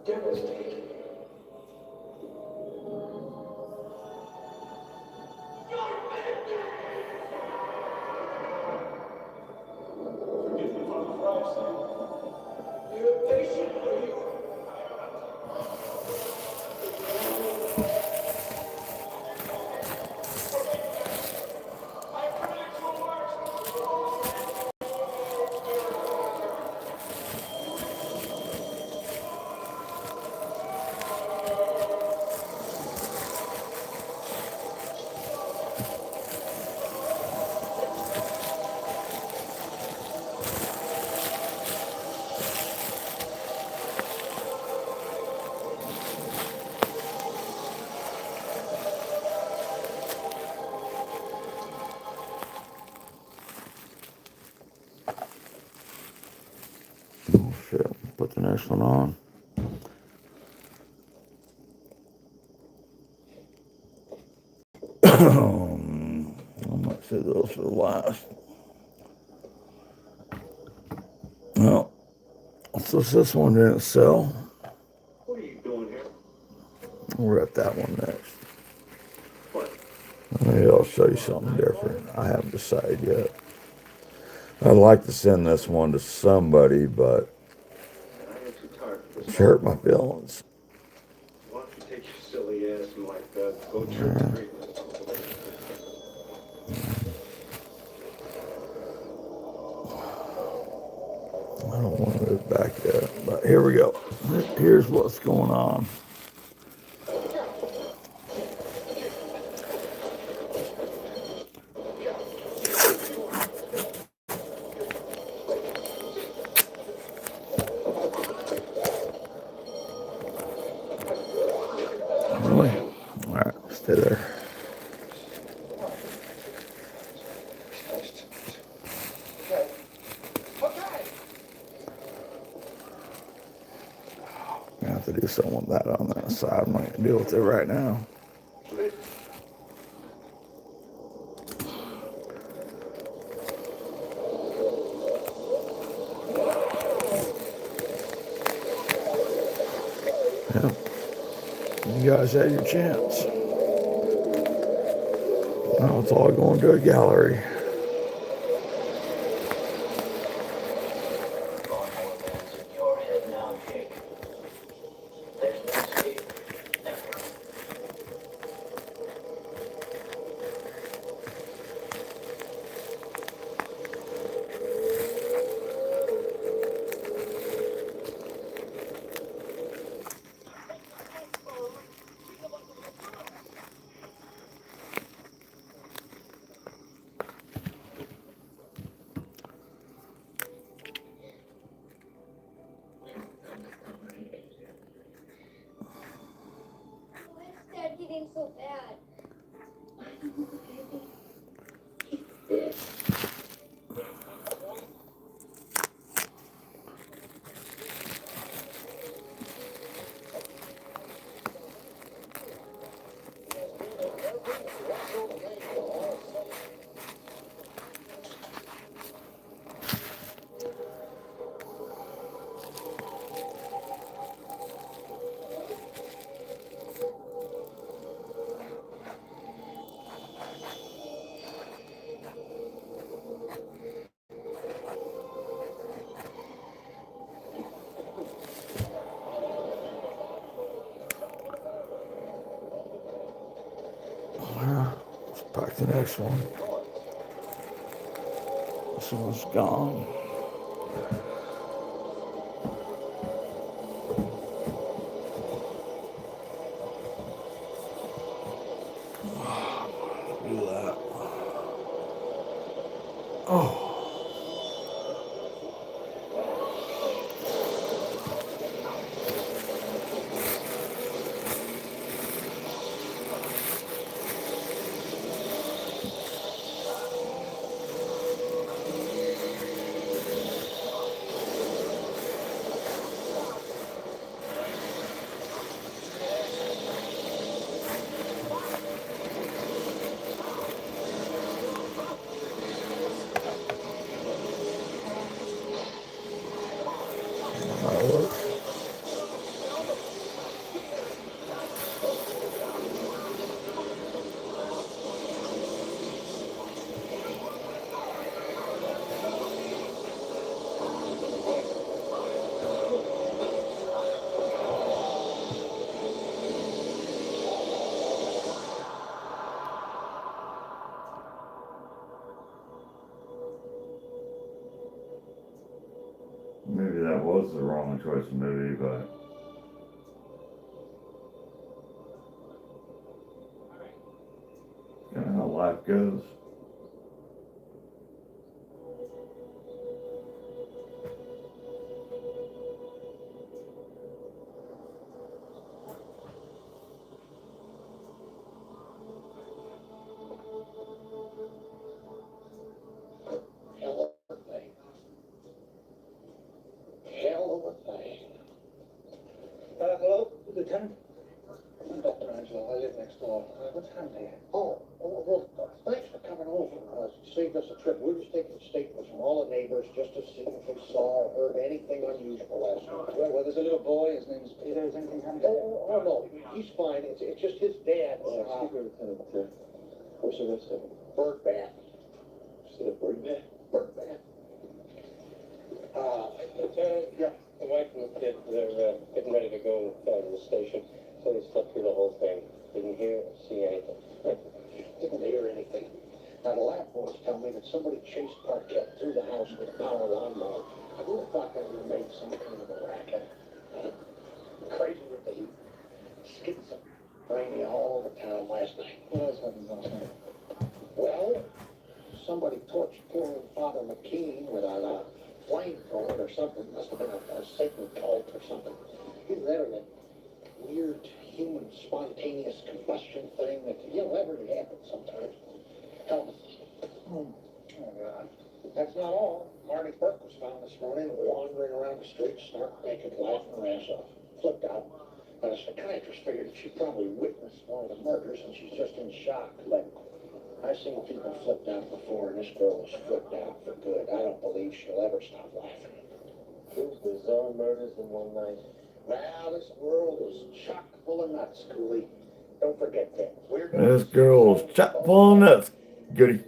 Devastating. Forgive me, Father, for I have sinned. You're patient, are you? I put actual works. Oh shit. Put the next one on. I might say those for the last. Well, since this one didn't sell, What are you doing here? we'll rip that one next. What? Maybe I'll show you something different. I haven't decided yet. I'd like to send this one to somebody, but I am too tired for this. it's hurt my feelings. Why don't you take your silly ass and go trick or treat? I don't want to move back yet, but here we go. Here's what's going on. Really? All right, stay there. I have to do something with that on that side. I'm not going to deal with it right now. Yeah. You guys had your chance. Now it's all going to a gallery. LawnMower Man's in your head now, Jake. There's no escape. Never. Why is Dad getting so bad? I don't know, baby. He's sick. Let's pack the next one. This one's gone. Do that. Oh. Yeah, it was the wrong choice of movie, but you know how life goes. Hell of a thing. Hell of a thing. Hello, Lieutenant? I'm Dr. Angelo. I live next door. What's happening here? Well, thanks for coming over. You saved us a trip. We were just taking statements from all the neighbors just to see if we saw or heard anything unusual last night. Well, there's a little boy. His name's Peter. Is anything happening? Oh, no. He's fine. It's just his dad. Excuse me, Lieutenant. What's the rest of it? Bird bath. Is it a bird bath? Bird bath. Yeah. The wife and the kid, they're getting ready to go to the station, so they slept through the whole thing. Didn't hear or see anything. Didn't hear anything. Now, the lab boys tell me that somebody chased Parkett through the house with a power lawnmower. I would have thought they would have made some kind of a racket. Crazy with the heat. Schizophrenia all over town last night. What else happened last night? Well, somebody torched poor Father McKean with a flamethrower or something. Must have been a Satan cult or something. He's there in that weird human spontaneous combustion thing that, everything happens sometimes. Hell of a thing. Oh, God. That's not all. Marty Burke was found this morning wandering around the street, stark naked, laughing her ass off. Flipped out. Now, the psychiatrist figured that she probably witnessed one of the murders and she's just in shock. But I've seen people flipped out before, and this girl was flipped out for good. I don't believe she'll ever stop laughing. Two bizarre murders in one night. Well, this world is chock full of nuts, Cooley. Don't forget that. This girl's chock full of nuts, goody.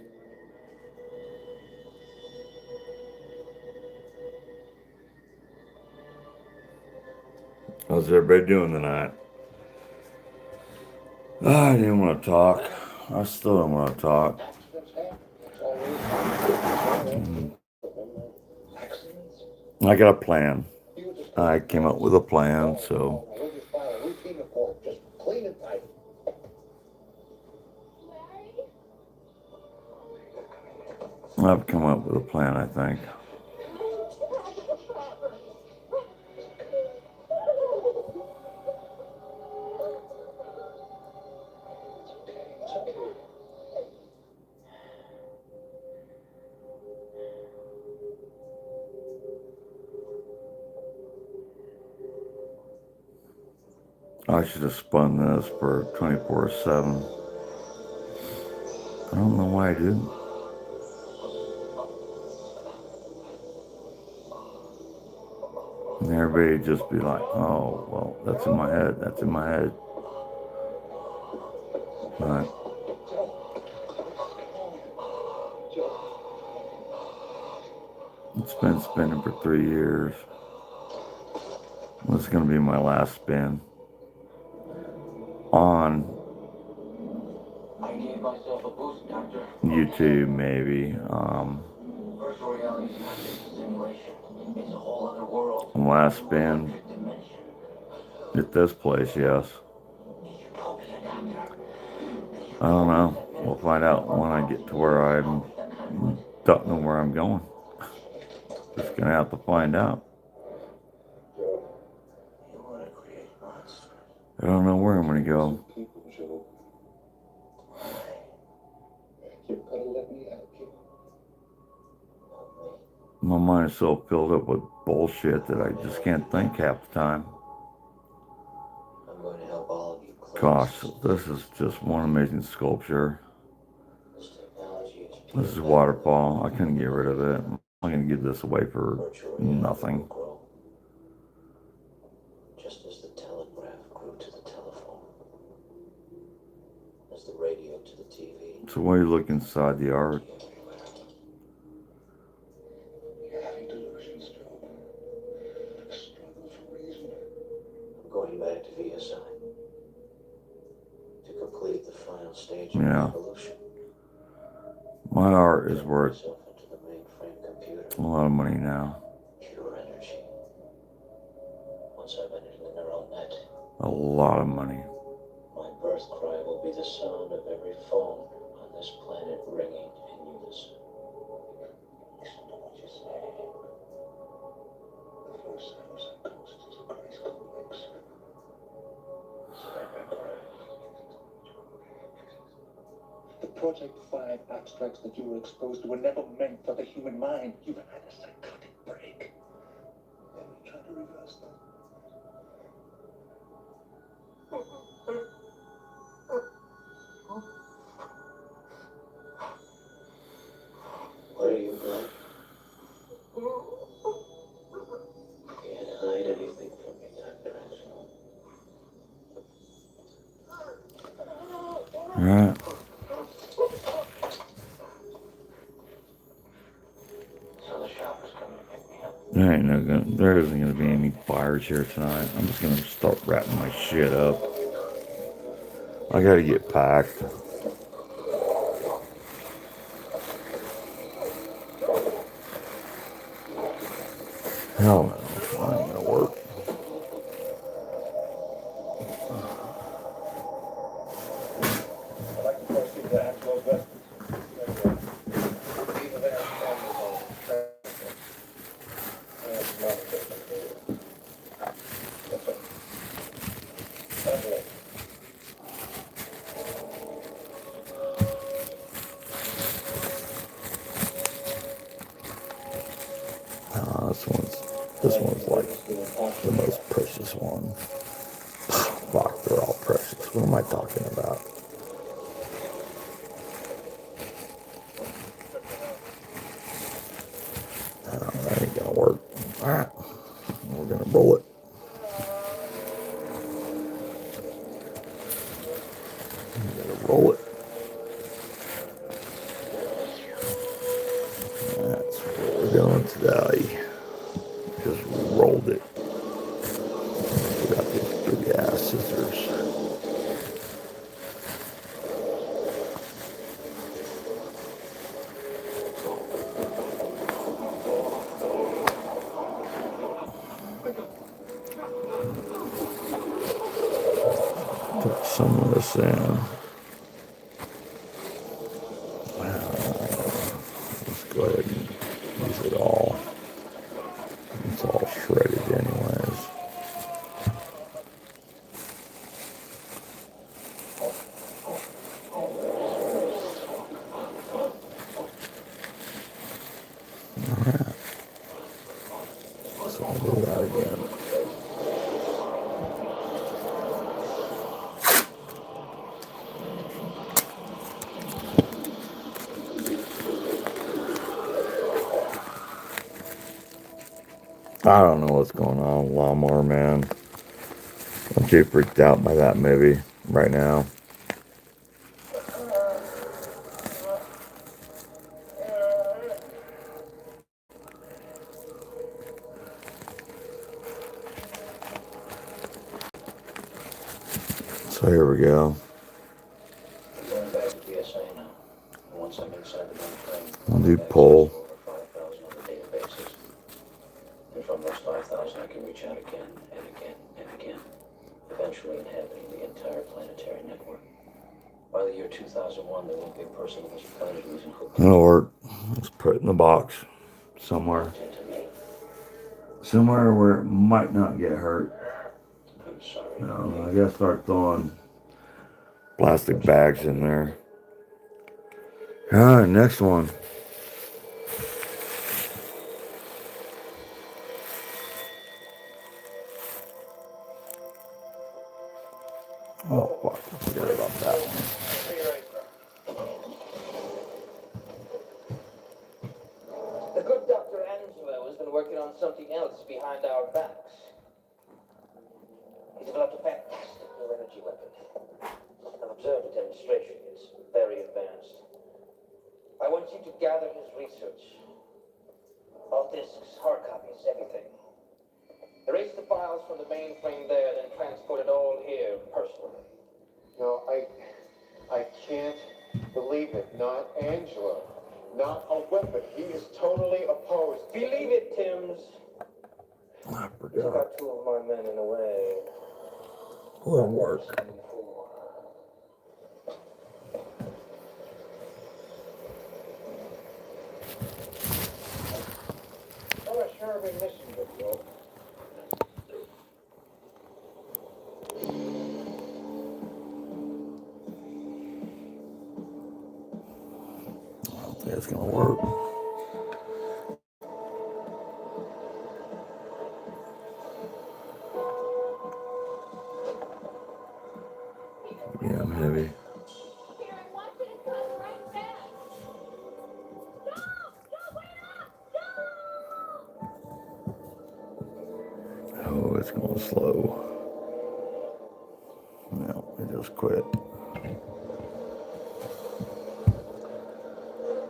How's everybody doing tonight? I didn't want to talk. I still don't want to talk. I got a plan. I came up with a plan, so Just clean and tight. I've come up with a plan, I think. I should have spun this for 24/7. I don't know why I didn't. And everybody just be like, oh, well, that's in my head. That's in my head. But it's been spinning for 3 years. This is going to be my last spin. On YouTube, maybe. Virtual reality is not just a simulation. It's a whole other world. Last spin at this place, yes. I don't know. We'll find out when I get to where I don't know where I'm going. Just gonna have to find out. I don't know where I'm gonna go. My mind is so filled up with bullshit that I just can't think half the time. I'm going to help all of you. Gosh, this is just one amazing sculpture. This is waterfall. I couldn't get rid of it. I'm gonna give this away for nothing. Just as the telegraph grew to the telephone, as the radio to the TV. So when you look inside the art, I'm going back to VSI to complete the final stage of yeah, evolution. my art is worth a lot of money now. Pure energy. A lot of money. My birth cry will be the sound of every phone on this planet ringing in unison. Listen to what you say. The first sound of psychosis is a Christ complex. The Project 5 abstracts that you were exposed to were never meant for the human mind. You've had a psychotic break. And you're trying to reverse that. What are you like? Can't hide anything from me, Dr. Angelo. Alright. So the shopper's coming to pick me up. There isn't gonna be any fires here tonight. I'm just gonna start wrapping my shit up. I gotta get packed. Hell no, it ain't gonna work. I'd like to proceed to Angelo's residence. This one's like the most precious one. Fuck, they're all precious. What am I talking about? That ain't gonna work. Alright, we're gonna roll it. We're gonna roll it. That's what we're doing today. Just rolled it. We got these big ass scissors. Put some of this in. Let's go ahead and use it all. It's all shredded anyways. Alright. So I'll do that again. I don't know what's going on, LawnMower Man. I'm too freaked out by that movie right now. So here we go. I'm going back to BSA now. And once I'm inside the mainframe, I'll do pull. over 5,000 other databases. And from those 5,000, I can reach out again and again and again, eventually inhabiting the entire planetary network. By the year 2001, there won't be a person on this planet who isn't hooked That'll work. Let's put it in the box somewhere. into me. Somewhere where it might not get hurt. I'm sorry. I gotta start throwing plastic bags in there. Alright, next one. Oh fuck, I forgot about that one. The good Dr. Angelo has been working on something else behind our backs. He developed a fantastic new energy weapon. I've observed a demonstration. It's very advanced. I want you to gather his research. All disks, hard copies, everything. Erase the files from the mainframe there, then transport it all here personally. No, I can't believe it. Not Angela. Not a weapon. He is totally opposed. Believe it, Timms. I Took forgot. out two of my men in a way. will work. Oh, I sure have been missing you, Joe. I don't think it's gonna work. Yeah, I'm heavy. Oh, it's going slow. No, it just quit.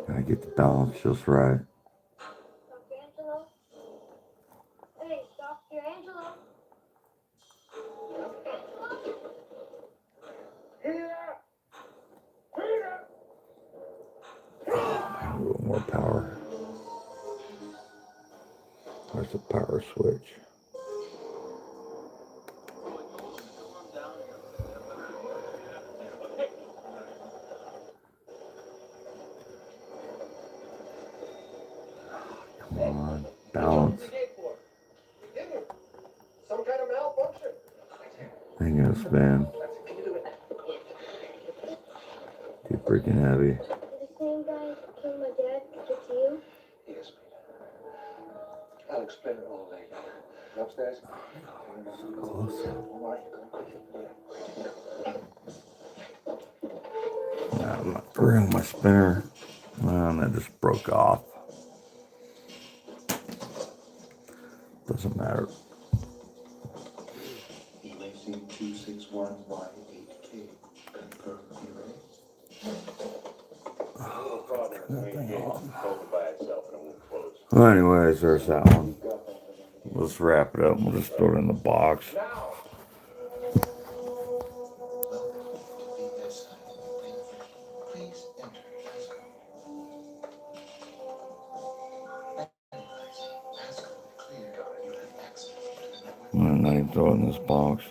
Gotta get the balance just right. Dr. Angelo? Hey, Dr. Angelo? A little more power. Where's the power switch? Come on, balance. Some kind of malfunction. Ain't gonna spin. Too freaking heavy. Did the same guy who killed my dad get to you? Yes, Peter. I'll explain it all later. Upstairs? So close. I'm ruining my spinner. That just broke off. Doesn't matter. EAC 261Y8K. Confirm erase. Well, anyways, there's that one. Let's wrap it up. We'll just throw it in the box. I'm not even throw it in this box.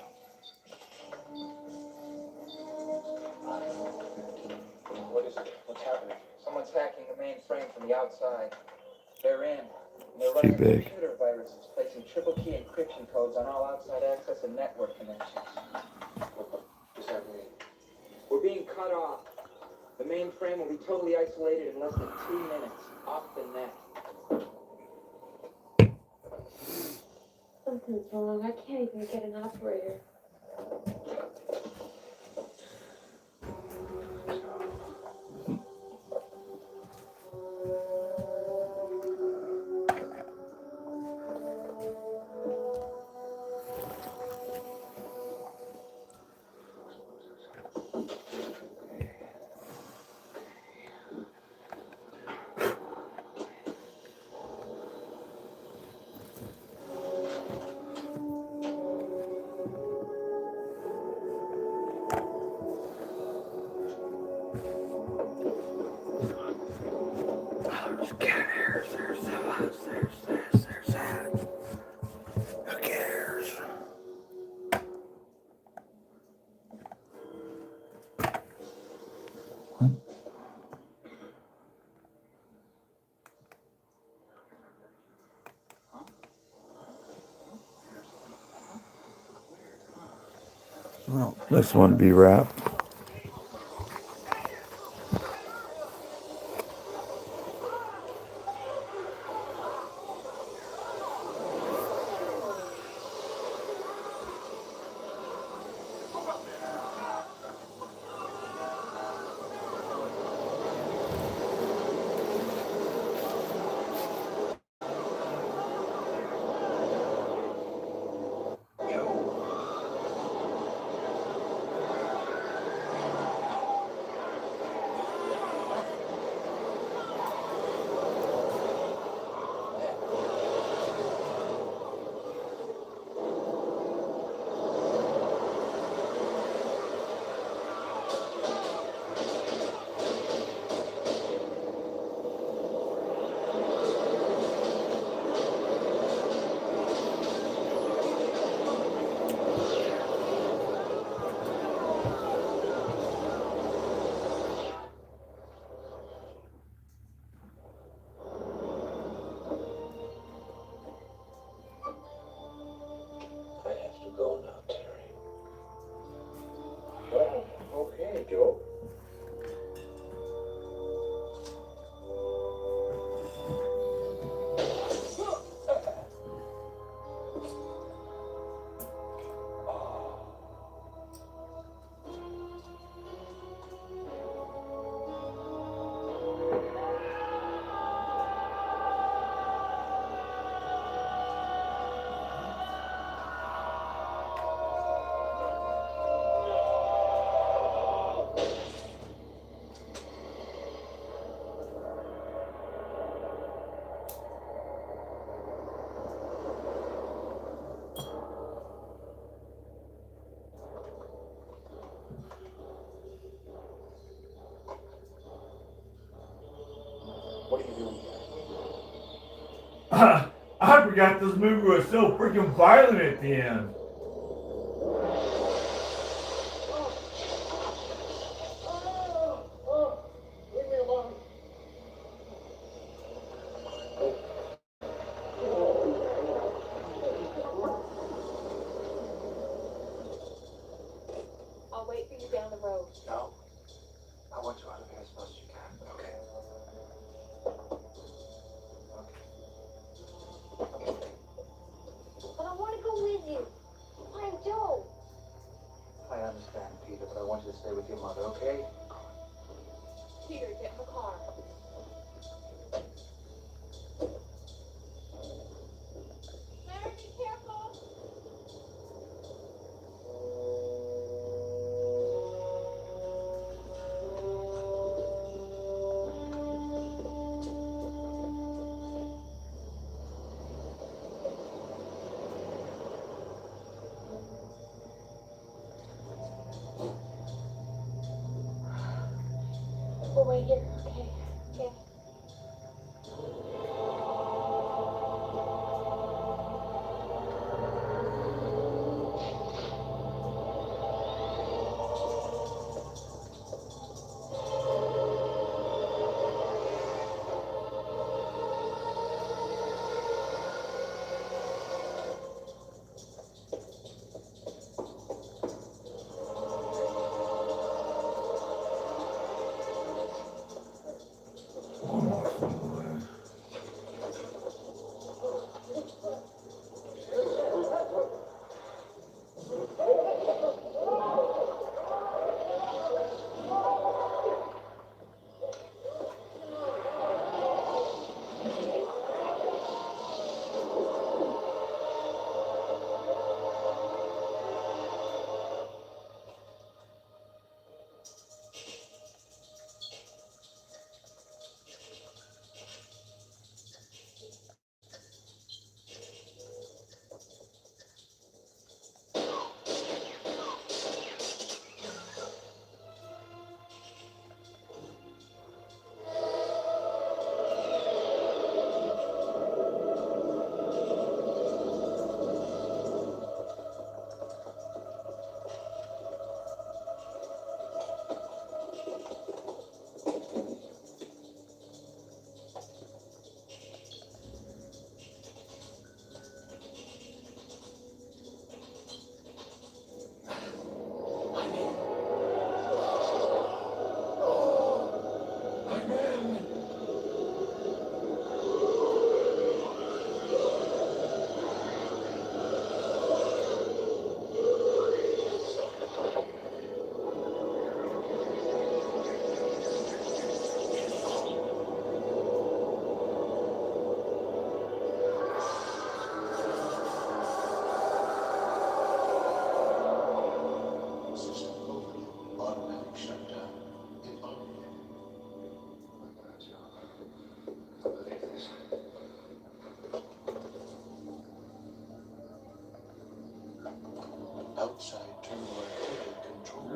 What is it? What's happening? Someone's hacking the mainframe from the outside. They're in. And they're running computer viruses, placing triple key encryption codes on all outside access and network connections. What does that mean? We're being cut off. The mainframe will be totally isolated in less than 2 minutes. Off the net. Something's wrong. I can't even get an operator. There's cat hairs, there's this, there's that. Who cares? Well, this one be wrapped. What are you doing here? I forgot this movie was so freaking violent at the end. Leave me alone. I'll wait for you down the road. No. I want you out of here as fast as you can. Okay. But I want to go with you. I do. I understand, Peter, but I want you to stay with your mother, okay? Peter, get in the car. Mary, be careful. We'll wait here, okay? Yeah. Outside terminal activity control.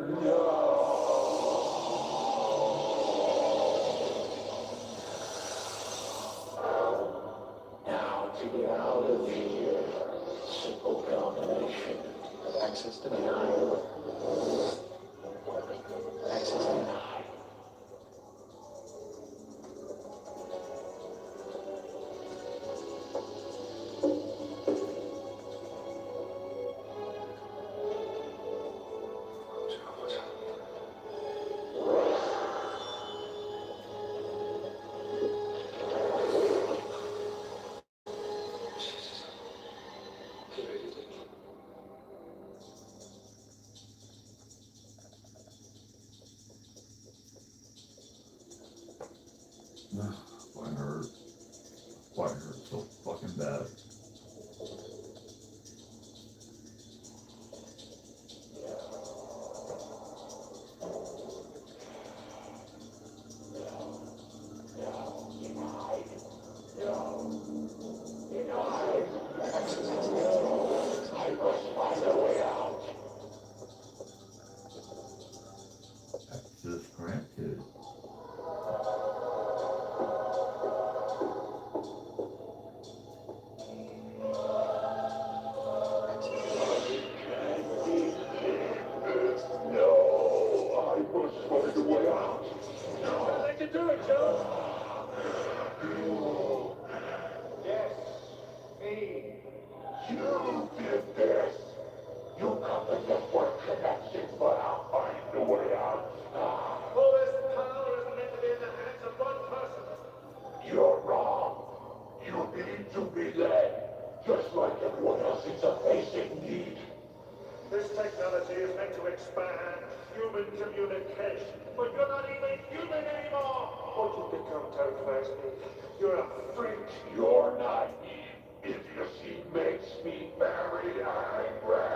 Now to get out of here. Simple combination. Access denied. Access denied. Why hurt? Why hurt so fucking bad? Access granted. find a way out. I'd like to do it, Joe. Yes, me. You did this. You got the network connections, but I'll find a way out. All this power is meant to be in the hands of one person. You're wrong. You need to be led, just like everyone else. It's a basic need. This technology is meant to expand human communication, but you're not even human anymore. What you become terrifies me. You're a freak. You're not. Idiocy makes me very angry.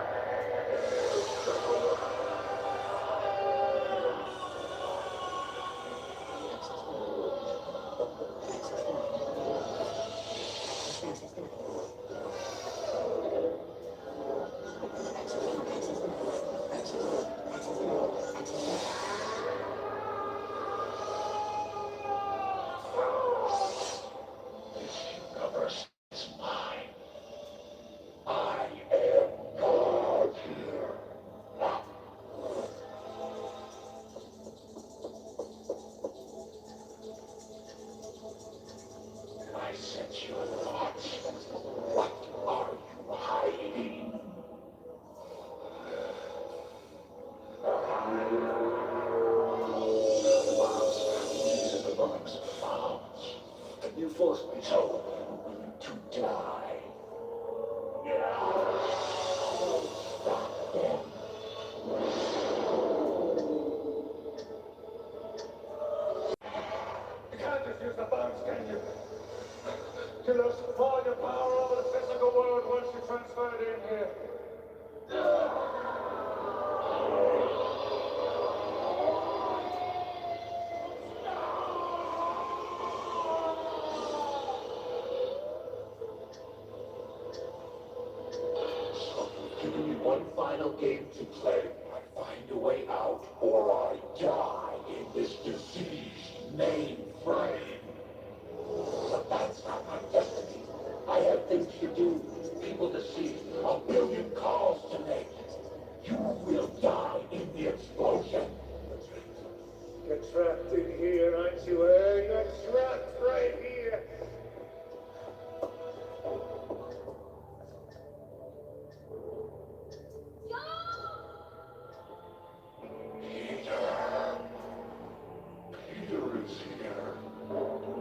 I sense your thoughts. What are you hiding? These are the bombs. Bombs. You forced me to die. Stop them. You can't just use the bombs, can you? You lost all your power over the physical world once you transferred in here. So you've given me one final game to play. I find a way out, or I die in this diseased mainframe. But that's not my destiny. I have things to do, people to see, a billion calls to make. You will die in the explosion. You're trapped in here, aren't you, eh? You're trapped right here. Peter is here.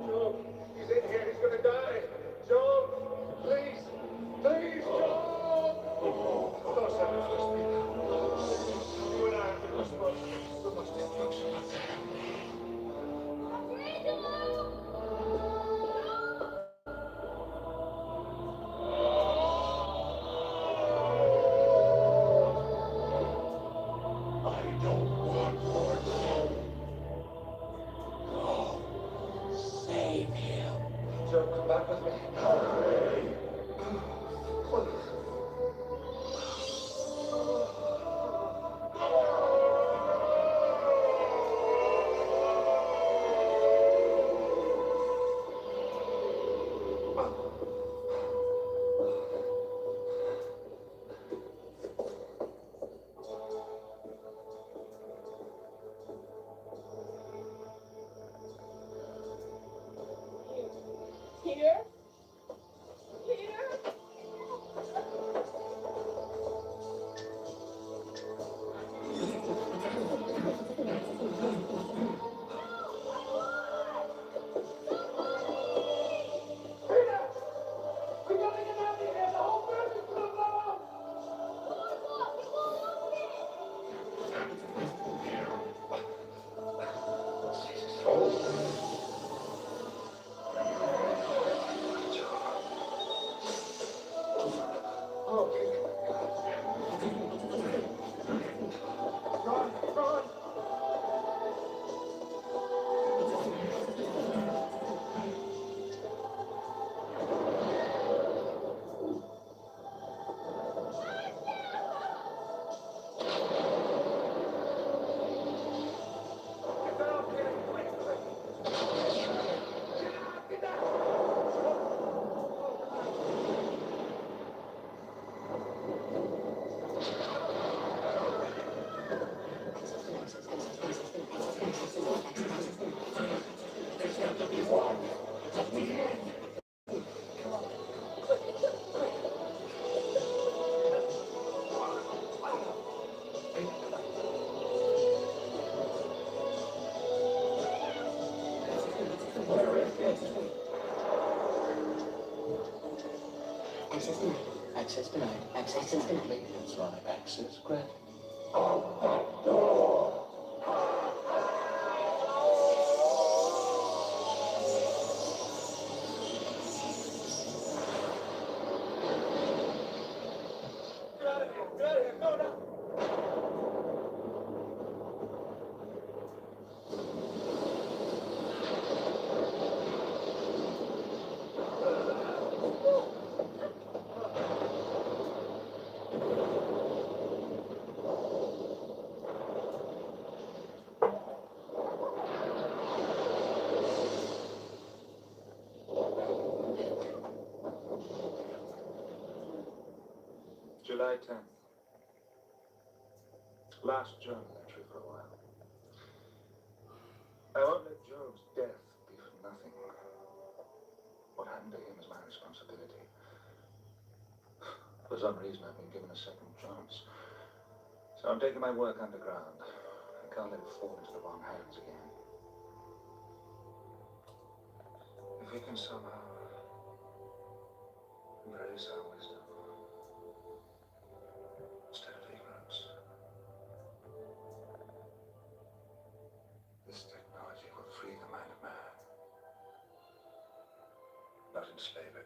Job, he's in here. He's gonna die. Job, please, please, Job. Don't sacrifice me. You and I have been responsible for so much destruction. I don't want more Job. Go, save him. Job, come back with me. Hurry. Please. Peter? Peter? We gotta get out of here. The whole building's gonna blow up. Access denied. Access denied. Access incomplete. That's right. Access granted. July 10th. Last journal entry for a while. I won't let Job's death be for nothing. What happened to him is my responsibility. For some reason, I've been given a second chance. So I'm taking my work underground. I can't let it fall into the wrong hands again. If we can somehow embrace our wisdom instead of ignorance, this technology will free the mind of man, not enslave it.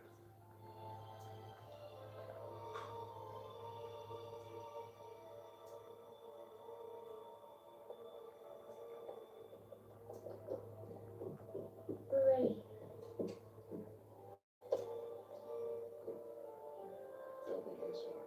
We're ready. They'll be here soon.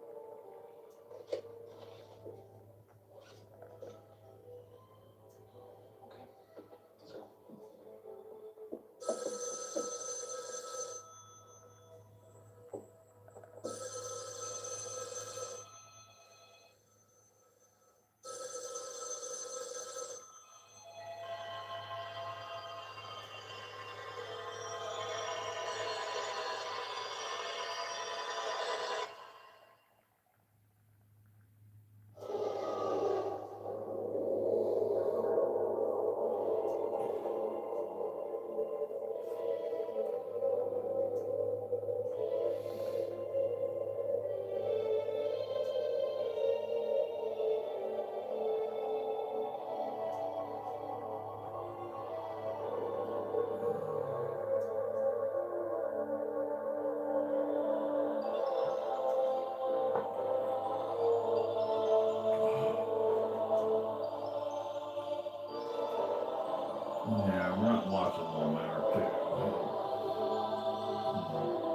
Yeah, we're not watching LawnMower 2.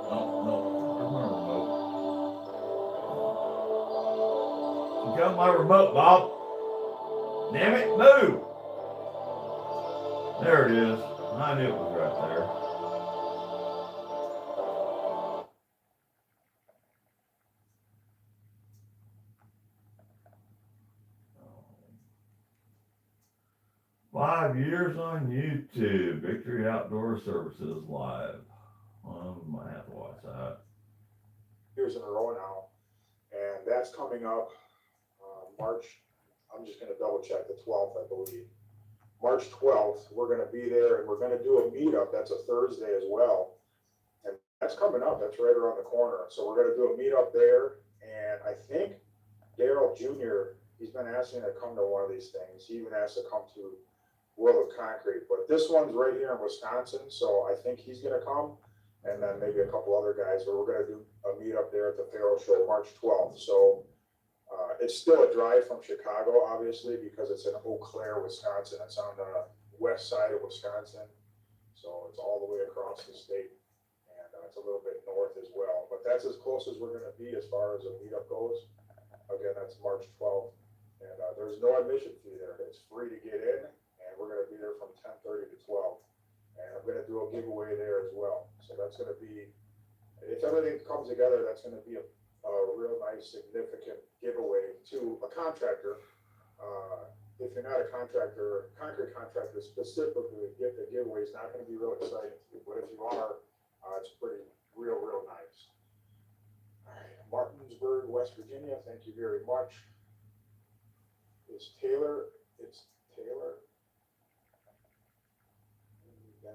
Oh, no. Where's my remote? You got my remote, Bob. Damn it, move! There it is. I knew it was right there. 5 years on YouTube. Victory Outdoor Services Live. Well, I might have to watch that. Years in a row now, and that's coming up March. I'm just going to double check the 12th, I believe. March 12th, we're going to be there, and we're going to do a meetup. That's a Thursday as well, and that's coming up. That's right around the corner. So we're going to do a meetup there, and I think Daryl Jr. He's been asking to come to one of these things. He even asked to come to World of Concrete, but this one's right here in Wisconsin, so I think he's going to come. And then maybe a couple other guys, but we're going to do a meetup there at the Payroll Show March 12th. So it's still a drive from Chicago, obviously, because it's in Eau Claire, Wisconsin. It's on the west side of Wisconsin. So it's all the way across the state. And it's a little bit north as well. But that's as close as we're going to be as far as a meetup goes. Again, that's March 12th. And there's no admission fee there. It's free to get in. And we're going to be there from 10:30 to 12. And I'm going to do a giveaway there as well. So that's going to be, if everything comes together, that's going to be a real nice, significant giveaway to a contractor. If you're not a contractor, concrete contractor specifically, the giveaway is not going to be real exciting to you. But if you are, it's pretty real nice. All right, Martinsburg, West Virginia. Thank you very much. It's Taylor.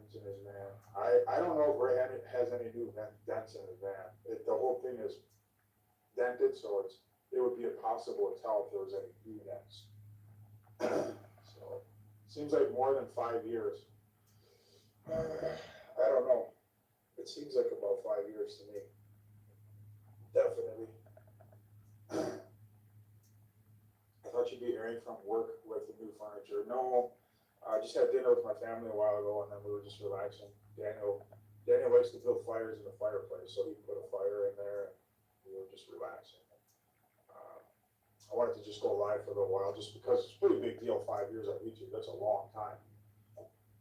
dents in his van. I don't know if Ray has any new dents in his van. The whole thing is dented, so it would be impossible to tell if there was any new dents. So, seems like more than 5 years. I don't know. It seems like about 5 years to me. Definitely. I thought you'd be airing from work with the new furniture. No, I just had dinner with my family a while ago, and then we were just relaxing. Daniel likes to build fires in the fireplace, so he put a fire in there, and we were just relaxing. I wanted to just go live for a little while, just because it's a pretty big deal. 5 years on YouTube, that's a long time.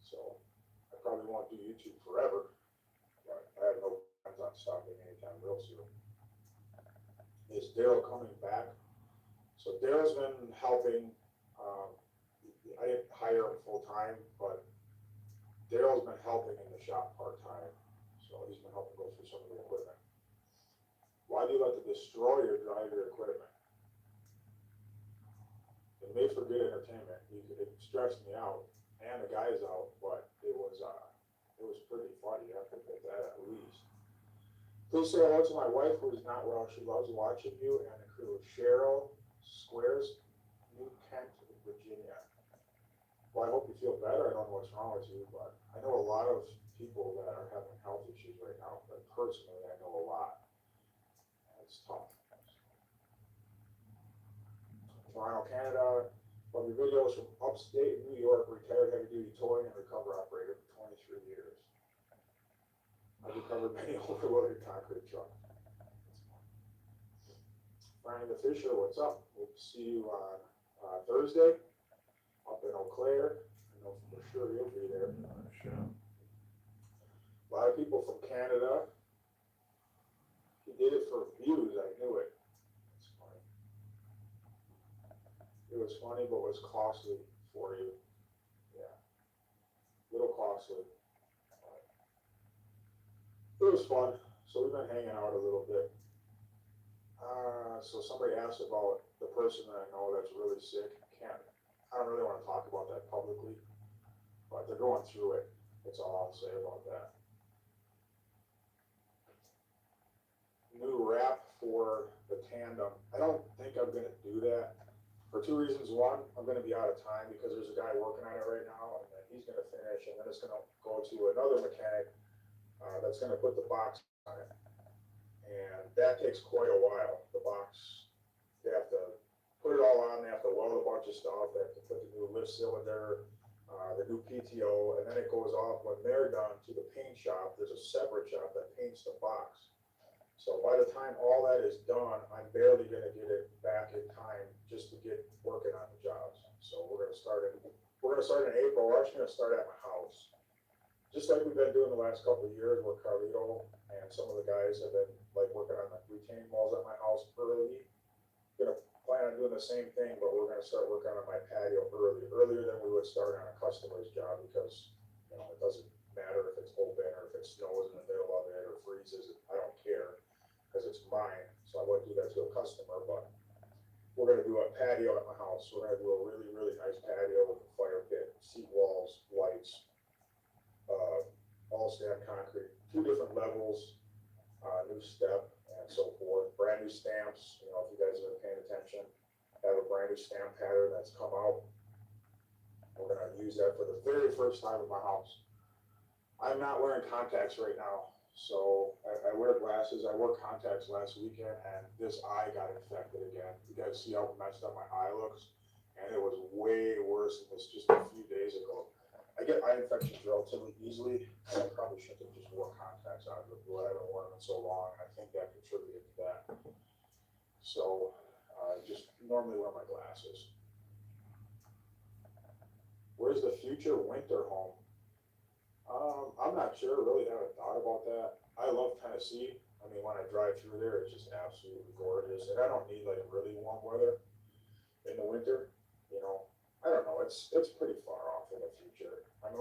So I probably won't do YouTube forever, but I have no plans on stopping anytime real soon. Is Daryl coming back? So Daryl's been helping. I didn't hire him full time, but Daryl's been helping in the shop part time. So he's been helping go through some of the equipment. Why do you let the destroyer drive your equipment? It made for good entertainment. It stressed me out, and the guy's out, but it was pretty funny. You have to admit that at least. Please say hello to my wife, who is not well. She loves watching you and the crew. Cheryl Squares, New Kent, Virginia. Well, I hope you feel better. I don't know what's wrong with you, but I know a lot of people that are having health issues right now. But personally, I know a lot. It's tough. Toronto, Canada. Love your videos from upstate New York. Retired heavy-duty towing and recovery operator for 23 years. I've recovered many overloaded concrete trucks. Brian the Fisher, what's up? We'll see you on Thursday up in Eau Claire. I know for sure you'll be there. Sure. A lot of people from Canada. He did it for views. I knew it. It's funny. It was funny, but was costly for you. Yeah, a little costly. It was fun. So we've been hanging out a little bit. So somebody asked about the person that I know that's really sick. I don't really want to talk about that publicly, but they're going through it. That's all I'll say about that. New wrap for the tandem. I don't think I'm going to do that for two reasons. One, I'm going to be out of time because there's a guy working on it right now, and then he's going to finish, and then it's going to go to another mechanic that's going to put the box on it. And that takes quite a while. The box, they have to put it all on, they have to weld a bunch of stuff, they have to put the new lift cylinder, the new PTO, and then it goes off when they're done to the paint shop. There's a separate shop that paints the box. So by the time all that is done, I'm barely going to get it back in time just to get working on the jobs. So we're going to start in April. We're actually going to start at my house. Just like we've been doing the last couple of years with Carlito and some of the guys have been like working on the retaining walls at my house early. Gonna plan on doing the same thing, but we're gonna start working on my patio earlier than we would start on a customer's job because it doesn't matter if it's open or if it snows in the middle of it or freezes. I don't care because it's mine. So I wouldn't do that to a customer, but we're gonna do a patio at my house. We're gonna do a really, really nice patio with a fire pit, seat walls, lights. All stamp concrete, 2 different levels, new step and so forth, brand new stamps. If you guys have been paying attention, I have a brand new stamp pattern that's come out. We're gonna use that for the very first time in my house. I'm not wearing contacts right now, so I wear glasses. I wore contacts last weekend and this eye got infected again. You guys see how messed up my eye looks? And it was way worse than this just a few days ago. I get eye infections relatively easily, and I probably shouldn't have just wore contacts out of the blue. I haven't worn them in so long, and I think that contributed to that. So I just normally wear my glasses. Where's the future winter home? I'm not sure, really haven't thought about that. I love Tennessee. I mean, when I drive through there, it's just absolutely gorgeous, and I don't need like really warm weather in the winter, I don't know, it's pretty far off in the future. I'm a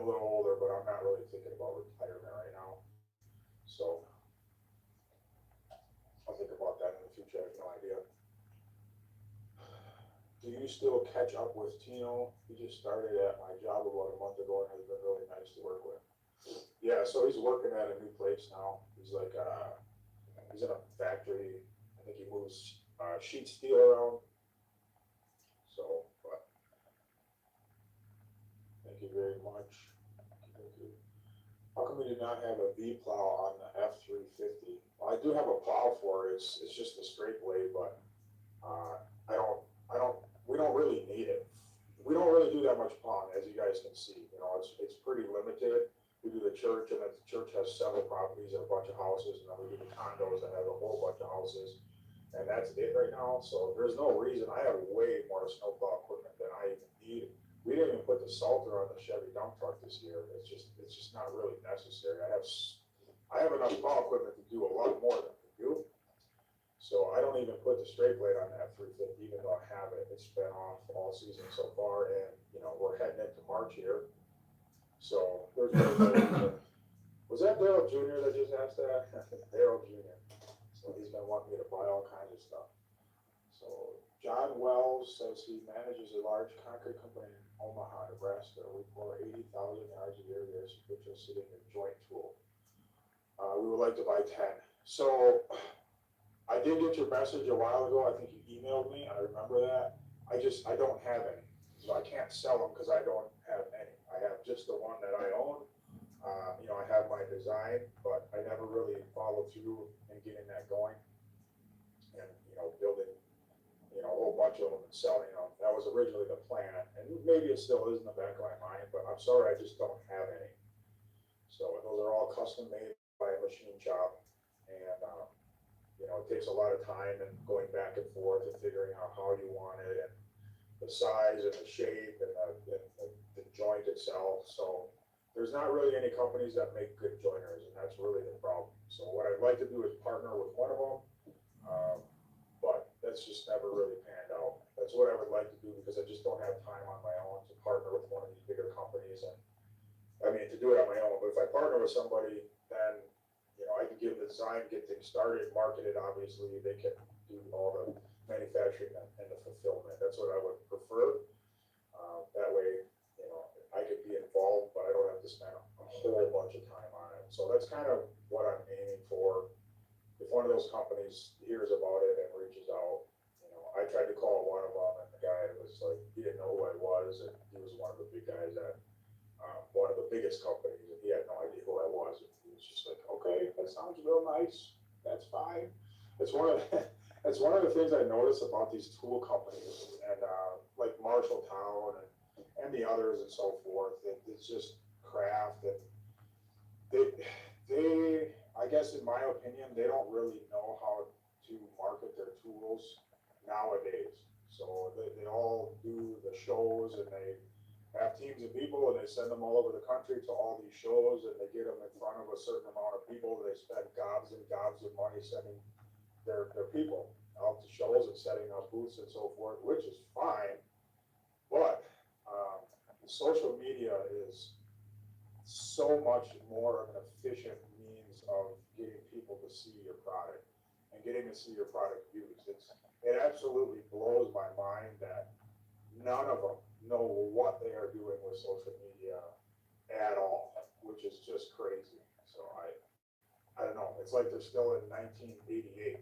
little older, but I'm not really thinking about retirement right now. So I'll think about that in the future. I have no idea. Do you do still catch up with Tino. He just started at my job about a month ago and has been really nice to work with. Yeah, so he's working at a new place now. He's like, he's in a factory. I think he moves sheet steel around. So, but thank you very much. Thank you. How come we did not have a V plow on the F-350? Well, I do have a plow for it. It's just a straight blade, but we don't really need it. We don't really do that much plowing, as you guys can see. You know, it's pretty limited. We do the church, and the church has several properties and a bunch of houses, and then we do the condos that have a whole bunch of houses, and that's it right now. So there's no reason. I have way more snowplow equipment than I even need. We didn't even put the salter on the Chevy dump truck this year. It's just not really necessary. I have enough plow equipment to do a lot more than we do. So I don't even put the straight blade on the F-350, even though I have it. It's been off all season so far, and you know we're heading into March here. So there's was that Daryl Jr. that just asked that? Daryl Jr. So he's been wanting me to buy all kinds of stuff. So John Wells says he manages a large concrete company in Omaha, Nebraska. We pour 80,000 yards a year there, which is sitting in joint tool. We would like to buy 10. So I did get your message a while ago. I think you emailed me. I remember that. I don't have any. So I can't sell them because I don't have any. I have just the one that I own. You know, I have my design, but I never really followed through in getting that going and, you know, building, you know, a whole bunch of them and selling them. That was originally the plan, and maybe it still is in the back of my mind, but I'm sorry, I just don't have any. So those are all custom made by a machine shop, and, you know, it takes a lot of time and going back and forth and figuring out how you want it and the size and the shape and the joint itself. So there's not really any companies that make good joiners, and that's really the problem. So what I'd like to do is partner with one of them, but that's just never really panned out. That's what I would like to do because I just don't have time on my own to partner with one of these bigger companies. And I mean, to do it on my own, but if I partner with somebody, then, you know, I can give the design, get things started, market it, obviously, they can do all the manufacturing and the fulfillment. That's what I would prefer. That way, you know, I could be involved, but I don't have to spend a whole bunch of time on it. So that's kind of what I'm aiming for. If one of those companies hears about it and reaches out, you know, I tried to call one of them, and the guy was like, he didn't know who I was, and he was one of the big guys at one of the biggest companies, and he had no idea who I was. And he was just like, okay, that sounds real nice. That's fine. It's one of the things I notice about these tool companies and like Marshalltown and the others and so forth. It's just craft, and they, I guess in my opinion, they don't really know how to market their tools nowadays. So they all do the shows, and they have teams of people, and they send them all over the country to all these shows, and they get them in front of a certain amount of people. They spend gobs and gobs of money sending their people out to shows and setting up booths and so forth, which is fine. But social media is so much more of an efficient means of getting people to see your product and getting to see your product used. It absolutely blows my mind that none of them know what they are doing with social media at all, which is just crazy. So I don't know. It's like they're still in 1988.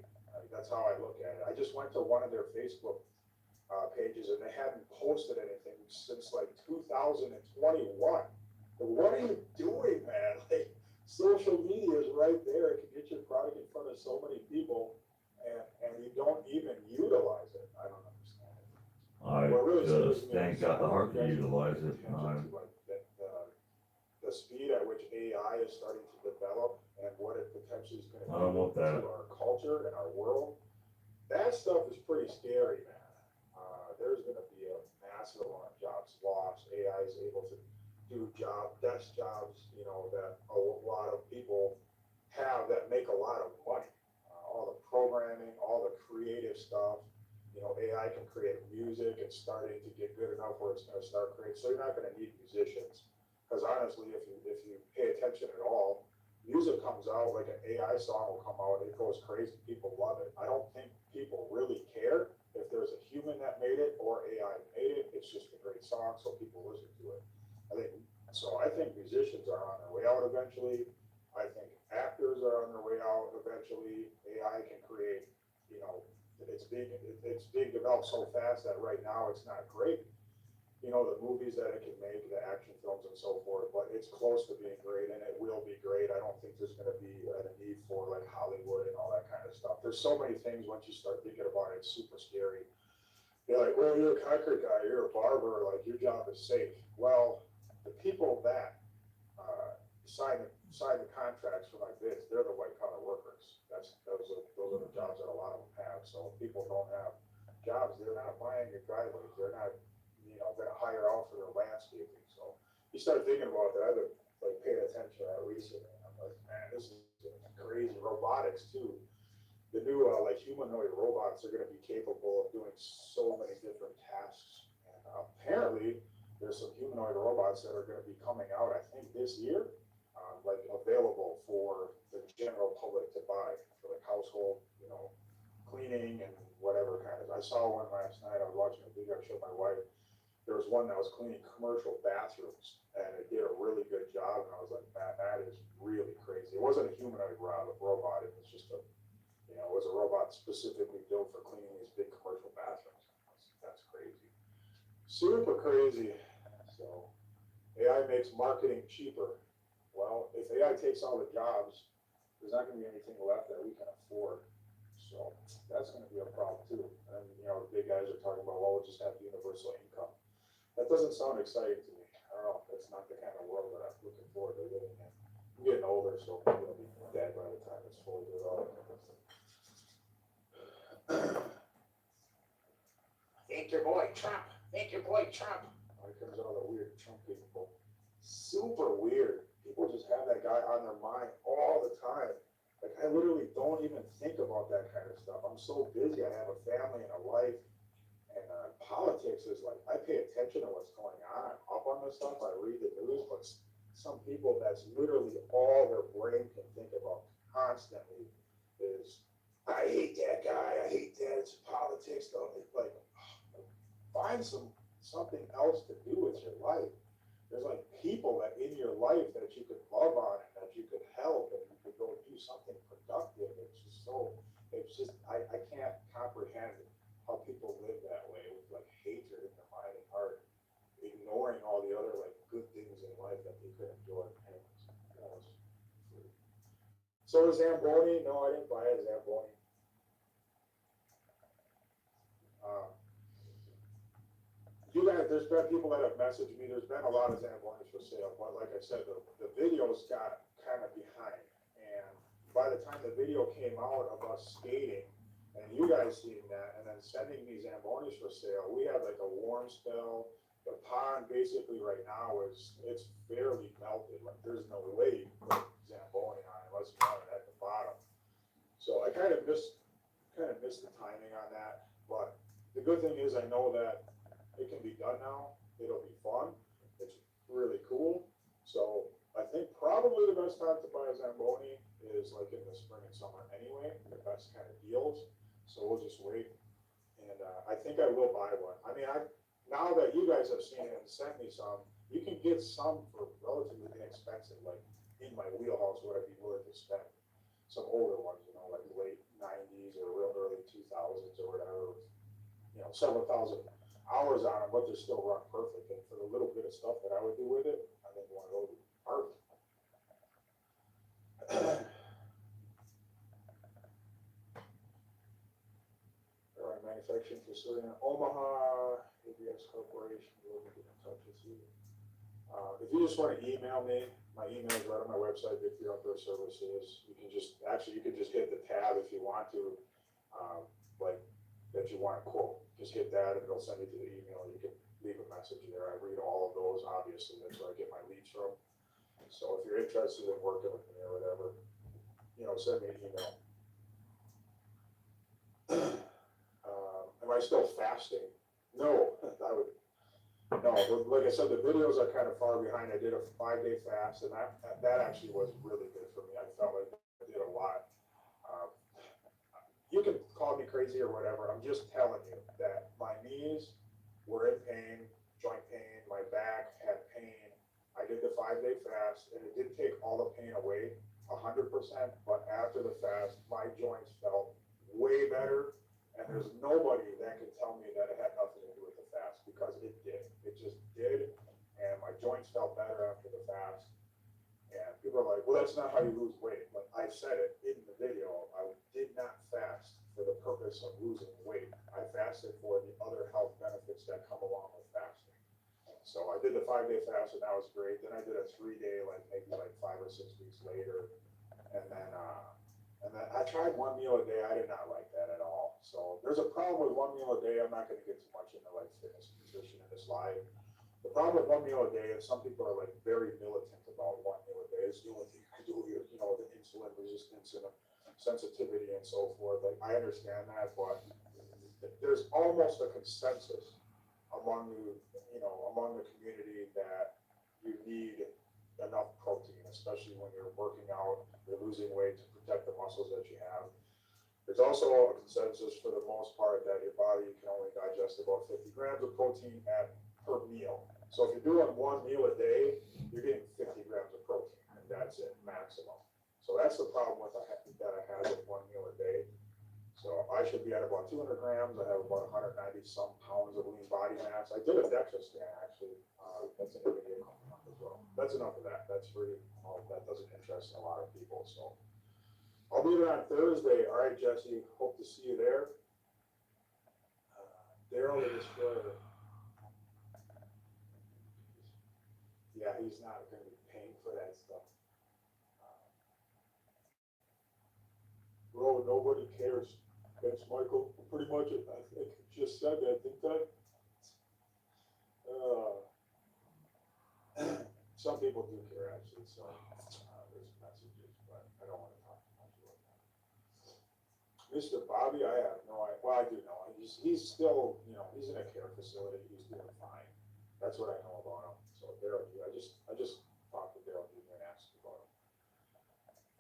That's how I look at it. I just went to one of their Facebook pages, and they hadn't posted anything since like 2021. What are you doing, man? Like, social media is right there. It can get your product in front of so many people, and you don't even utilize it. I don't understand it. I just ain't got the heart to utilize it. The speed at which AI is starting to develop and what it potentially is going to do to our culture and our world, that stuff is pretty scary, man. There's going to be a massive amount of jobs lost. AI is able to do desk jobs, you know, that a lot of people have that make a lot of money. All the programming, all the creative stuff. You know, AI can create music. It's starting to get good enough where it's going to start creating. So you're not going to need musicians. Because honestly, if you pay attention at all, music comes out, like an AI song will come out, it goes crazy. People love it. I don't think people really care if there's a human that made it or AI made it, it's just a great song, so people listen to it. I think musicians are on their way out eventually. I think actors are on their way out eventually. AI can create, it's being developed so fast that right now it's not great. The movies that it can make, the action films and so forth, but it's close to being great and it will be great. I don't think there's going to be a need for like Hollywood and all that kind of stuff. There's so many things once you start thinking about it, it's super scary. You're like, well, you're a concrete guy, you're a barber, like your job is safe. Well, the people that sign the contracts for like this, they're the white collar workers. Those are the jobs that a lot of them have. So if people don't have jobs, they're not buying your driveways. They're not, going to hire out for their landscaping. So you start thinking about that. I've been like paying attention to that recently. I'm like, man, this is crazy. Robotics too. The new like humanoid robots are going to be capable of doing so many different tasks. And apparently, there's some humanoid robots that are going to be coming out, I think, this year, like available for the general public to buy for like household, cleaning and whatever kind of. I saw one last night. I was watching a video. I showed my wife. There was one that was cleaning commercial bathrooms, and it did a really good job. And I was like, man, that is really crazy. It wasn't a humanoid robot. It was just it was a robot specifically built for cleaning these big commercial bathrooms. That's crazy. Super crazy. So AI makes marketing cheaper. Well, if AI takes all the jobs, there's not going to be anything left that we can afford. So that's going to be a problem too. And the big guys are talking about, well, we'll just have universal income. That doesn't sound exciting to me. I don't know. That's not the kind of world that I'm looking forward to living in. I'm getting older, so I'm going to be dead by the time it's fully developed. Thank your boy Trump. Thank your boy Trump. Here comes all the weird Trump people. Super weird. People just have that guy on their mind all the time. Like I literally don't even think about that kind of stuff. I'm so busy. I have a family and a life. And politics is like, I pay attention to what's going on. I'm up on this stuff. I read the news, but some people, that's literally all their brain can think about constantly is, I hate that guy. I hate that. It's politics. Though. It's like, find something else to do with your life. There's like people that in your life that you could love on and that you could help and you could go do something productive. I can't comprehend how people live that way with like hatred in their mind and heart, ignoring all the other like good things in life that they could enjoy. So the Zamboni, no, I didn't buy a Zamboni. You guys, there's been people that have messaged me. There's been a lot of Zambonis for sale, but like I said, the videos got kind of behind. And by the time the video came out of us skating, and you guys seeing that, and then sending me Zambonis for sale, we had like a warm spell. The pond basically right now it's fairly melted. Like there's no way you can put Zamboni on unless you want it at the bottom. So I kind of missed the timing on that. But the good thing is I know that it can be done now. It'll be fun. It's really cool. So I think probably the best time to buy a Zamboni is like in the spring and summer anyway, the best kind of deals. So we'll just wait. And I think I will buy one. I mean, now that you guys have seen it and sent me some, you can get some for relatively inexpensive, like in my wheelhouse, what I'd be willing to spend. Some older ones, like late 90s or real early 2000s or whatever, several thousand hours on them, but they still run perfect. And for the little bit of stuff that I would do with it, I think one of those would be perfect. Manufacturing facility in Omaha, ABS Corporation, we'll get in touch with you. If you just want to email me, my email is right on my website, Big Fear Outdoor Services. You can just hit the tab if you want to, like that you want to quote. Just hit that and it'll send you to the email. You can leave a message there. I read all of those, obviously. That's where I get my leads from. So if you're interested in working with me or whatever, send me an email. Am I still fasting? No, no, but like I said, the videos are kind of far behind. I did a 5-day fast, and that actually was really good for me. I felt like I did a lot. you can call me crazy or whatever. I'm just telling you that my knees were in pain, joint pain, my back had pain. I did the 5-day fast and it did take all the pain away 100%, but after the fast, my joints felt way better. And there's nobody that can tell me that it had nothing to do with the fast because it did. It just did. And my joints felt better after the fast. And people are like, well, that's not how you lose weight. But I said it in the video. I did not fast for the purpose of losing weight. I fasted for the other health benefits that come along with fasting. So I did the 5-day fast and that was great. Then I did a 3-day, maybe 5 or 6 weeks later. And then I tried 1 meal a day. I did not like that at all. So there's a problem with 1 meal a day. I'm not going to get too much into fitness and nutrition in this live. The problem with 1 meal a day is some people are very militant about 1 meal a day. It's the only thing I do, the insulin resistance and sensitivity and so forth. I understand that, but there's almost a consensus among among the community that you need enough protein, especially when you're working out, you're losing weight to protect the muscles that you have. There's also a consensus for the most part that your body can only digest about 50 grams of protein per meal. So if you're doing 1 meal a day, you're getting 50 grams of protein, and that's it, maximum. So that's the problem that I have with 1 meal a day. So I should be at about 200 grams. I have about 190 some pounds of lean body mass. I did a DEXA scan actually. That's an video coming up as well. That's enough of that. That's free. That doesn't interest a lot of people. So I'll be there on Thursday. All right, Jesse. Hope to see you there. Daryl is for. Yeah, he's not going to be paying for that stuff. Bro, nobody cares. Thanks, Michael. Pretty much, I think just said that, didn't I? Some people do care, actually, so there's messages, but I don't want to talk too much about that. Mr. Bobby, I have no idea. Well, I do know. He's still, he's in a care facility. He's doing fine. That's what I know about him. So Daryl, I just talked to Daryl and asked about him.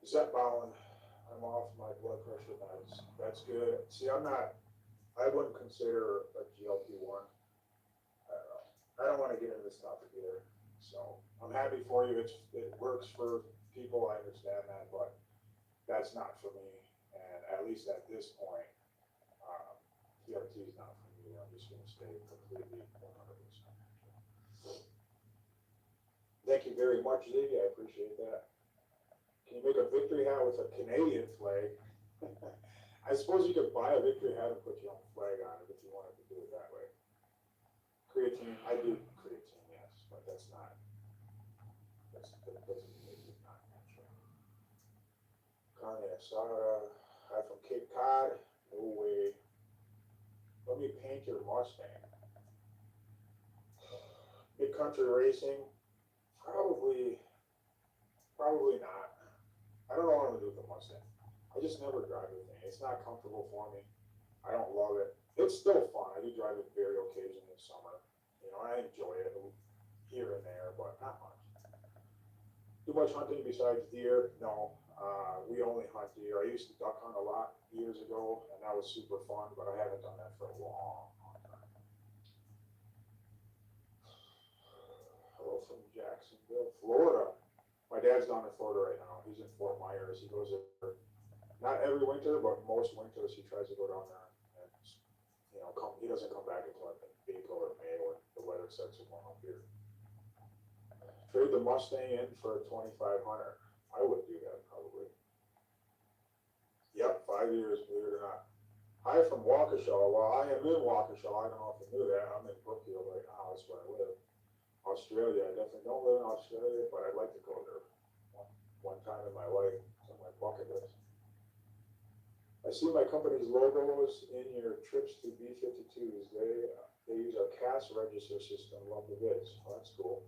Zep Bowlen. I'm off my blood pressure meds. That's good. See, I wouldn't consider a GLP-1. I don't know. I don't want to get into this topic either. So I'm happy for you. It works for people. I understand that, but that's not for me. And at least at this point, TRT is not for me. I'm just going to stay completely 100%. Thank you very much, Ziggy. I appreciate that. Can you make a victory hat with a Canadian flag? I suppose you could buy a victory hat and put your own flag on it if you wanted to do it that way. Creatine, I do creatine, yes, but that doesn't make it not natural. Carne asada, I'm from Cape Cod. No way. Let me paint your Mustang. Big country racing, probably not. I don't know what I'm gonna do with the Mustang. I just never drive the thing. It's not comfortable for me. I don't love it. It's still fun. I do drive it very occasionally in summer. I enjoy it here and there, but not much. Too much hunting besides deer? No. We only hunt deer. I used to duck hunt a lot years ago, and that was super fun, but I haven't done that for a long time. Hello from Jacksonville, Florida. My dad's down in Florida right now. He's in Fort Myers. He goes there not every winter, but most winters he tries to go down there and he doesn't come back until I think April or May when the weather starts to warm up here. Trade the Mustang in for 2,500. I would do that probably. Yep, 5 years, believe it or not. Hi from Waukesha. Well, I am in Waukesha. I don't know if you knew that. I'm in Brookfield right now. That's where I live. Australia, I definitely don't live in Australia, but I'd like to go there one time in my life. It's on my bucket list. I see my company's logos in your trips to B-52s. They use our CAS register system. Love the vids. Oh, that's cool.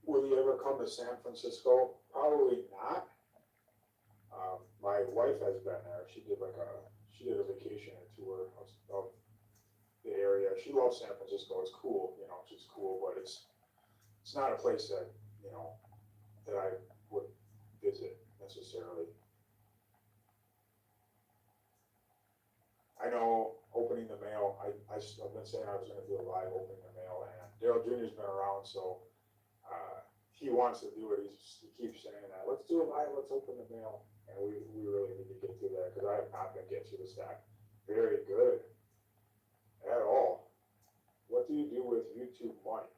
Will you ever come to San Francisco? Probably not. My wife has been there. She did a vacation tour of the area. She loves San Francisco. It's cool, it's just cool, but it's not a place that, that I would visit necessarily. I know opening the mail, I've been saying I was gonna do a live opening the mail, and Daryl Jr.'s been around, so, he wants to do it, he keeps saying that, let's do it live, let's open the mail, and we really need to get through that, because I have not been getting through the stack very good at all. What do you do with YouTube money?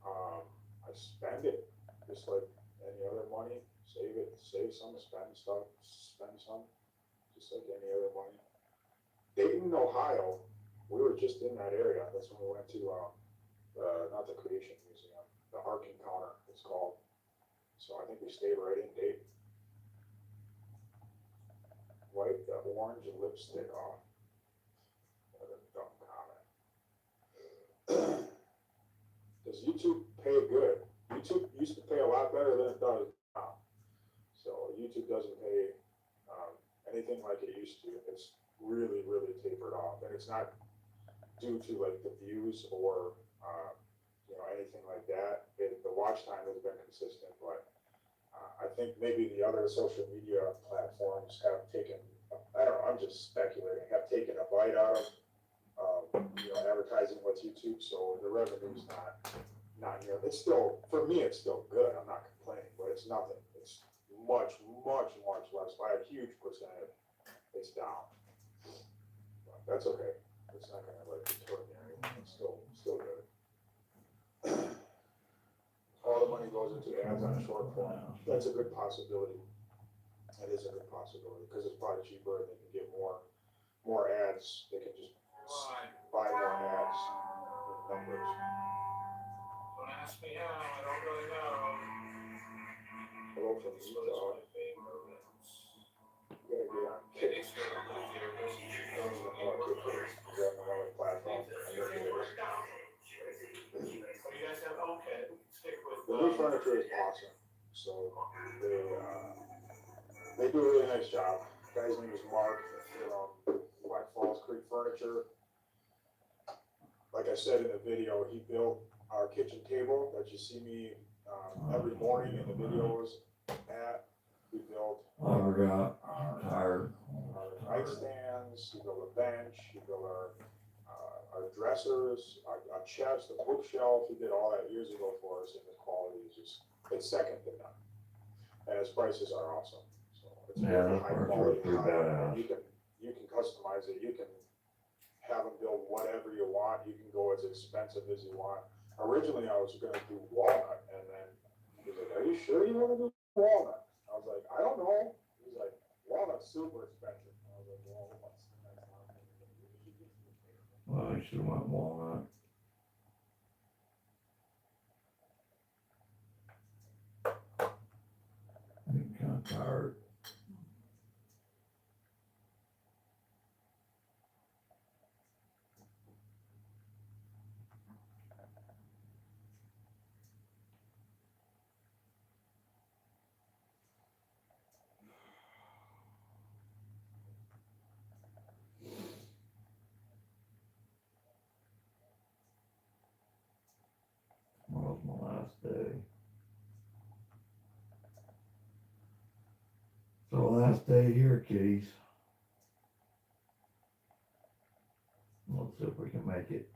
I spend it, just like any other money, save it, save some, spend stuff, spend some, just like any other money. Dayton, Ohio, we were just in that area. That's when we went to, not the Creation Museum, the Ark Encounter, it's called. So I think we stayed right in Dayton. Wipe the orange lipstick off. What a dumb comment. Does YouTube pay good? YouTube used to pay a lot better than it does now. So YouTube doesn't pay anything like it used to. It's really, really tapered off, and it's not due to like the views or anything like that. The watch time has been consistent, but I think maybe the other social media platforms have taken, I don't know, I'm just speculating, have taken a bite out of advertising with YouTube, so the revenue's not near. It's still, for me, it's still good. I'm not complaining, but it's nothing. It's much, much, much less. By a huge percentage, it's down. But that's okay. It's not gonna like deter me or anything. It's still good. All the money goes into ads on short form. That's a good possibility. That is a good possibility because it's probably cheaper and they can get more ads. They can just buy more ads in numbers. Don't ask me how, I don't really know. Hello from Utah. You gotta get on Kick. I don't even know what Kick is. Is that another platform? I think it is. You guys have, okay, stick with. The new furniture is awesome. So they do a really nice job. The guy's name is Mark from Black Falls Creek Furniture. Like I said in the video, he built our kitchen table that you see me every morning in the videos at. We built our nightstands, he built a bench, he built our dressers, our chest, the bookshelf. He did all that years ago for us, and the quality is just, it's second to none. And his prices are awesome. So it's really high quality. You can customize it. You can have him build whatever you want. You can go as expensive as you want. Originally, I was going to do walnut, and then he's like, "Are you sure you want to do walnut?" I was like, "I don't know." He's like, "Walnut's super expensive." I was like, "Well, what's the next one?" Well, I should want walnut. I'm kind of tired. Tomorrow's my last day. So last day here, kitties. Let's see if we can make it.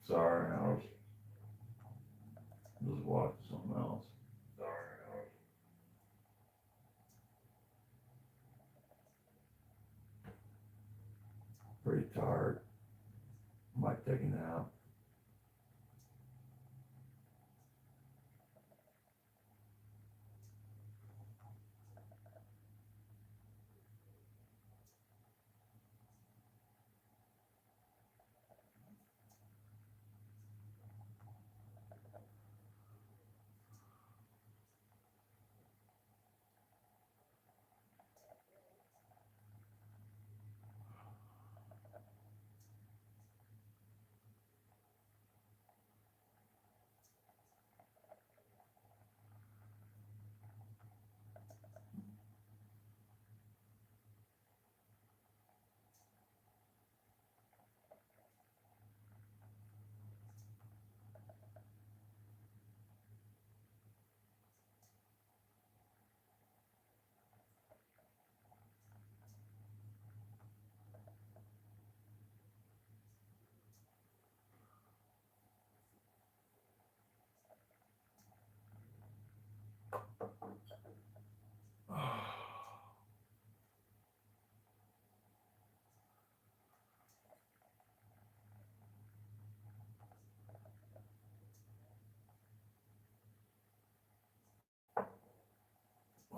Sorry, I was just watching something else. Sorry, I was. Pretty tired. Might take a nap.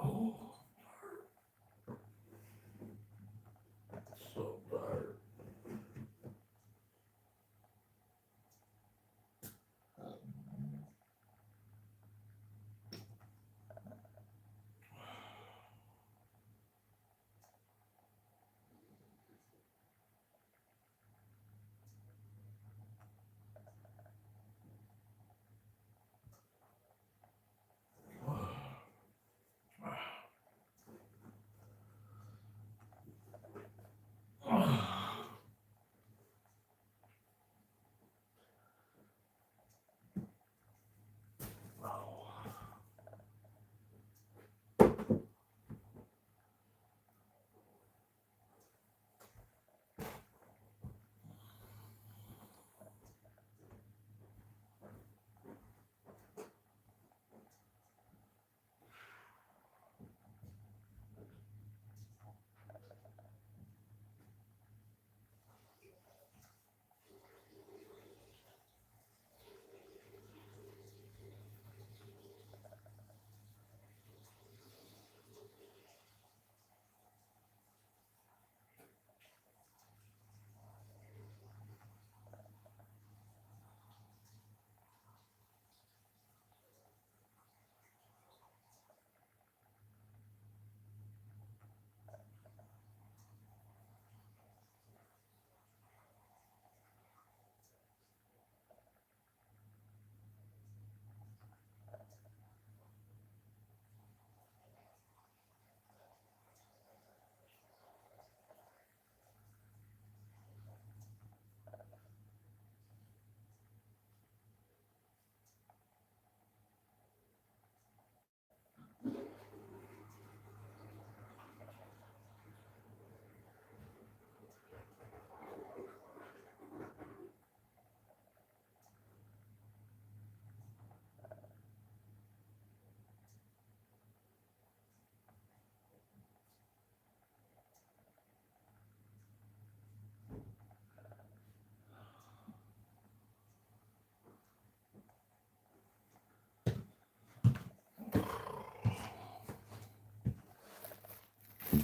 Oh, so tired.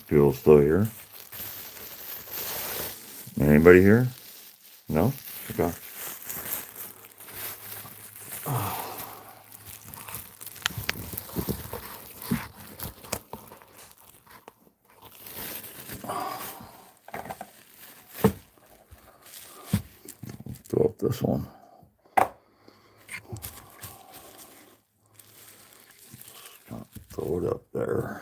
People still here? Anybody here? No? Okay. Throw up this one. Throw it up there.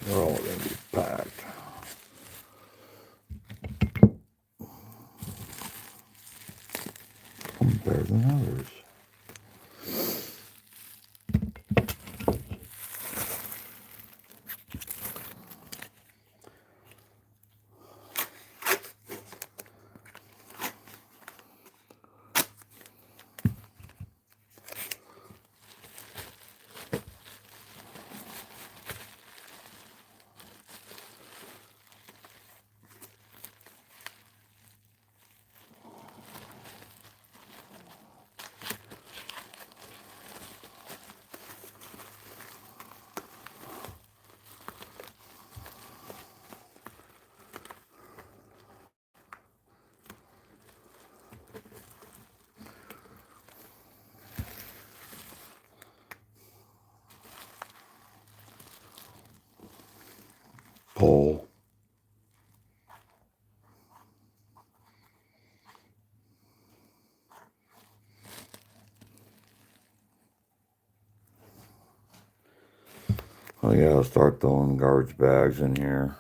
They're all going to be packed. Some better than others. pole. I gotta start throwing garbage bags in here.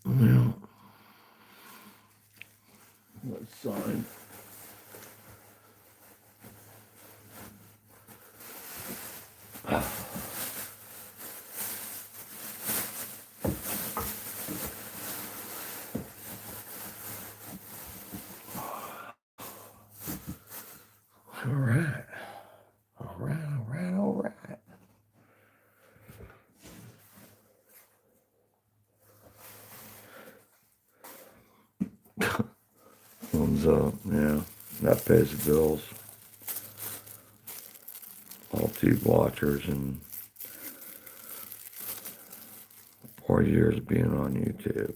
Yeah. Let's sign. All right. All right, all right, all right. Thumbs up, yeah. That pays the bills. All tube watchers and 4 years of being on YouTube.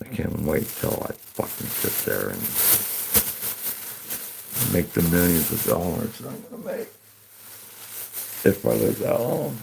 I can't wait till I fucking sit there and make the millions of dollars that I'm gonna make. If I live that long.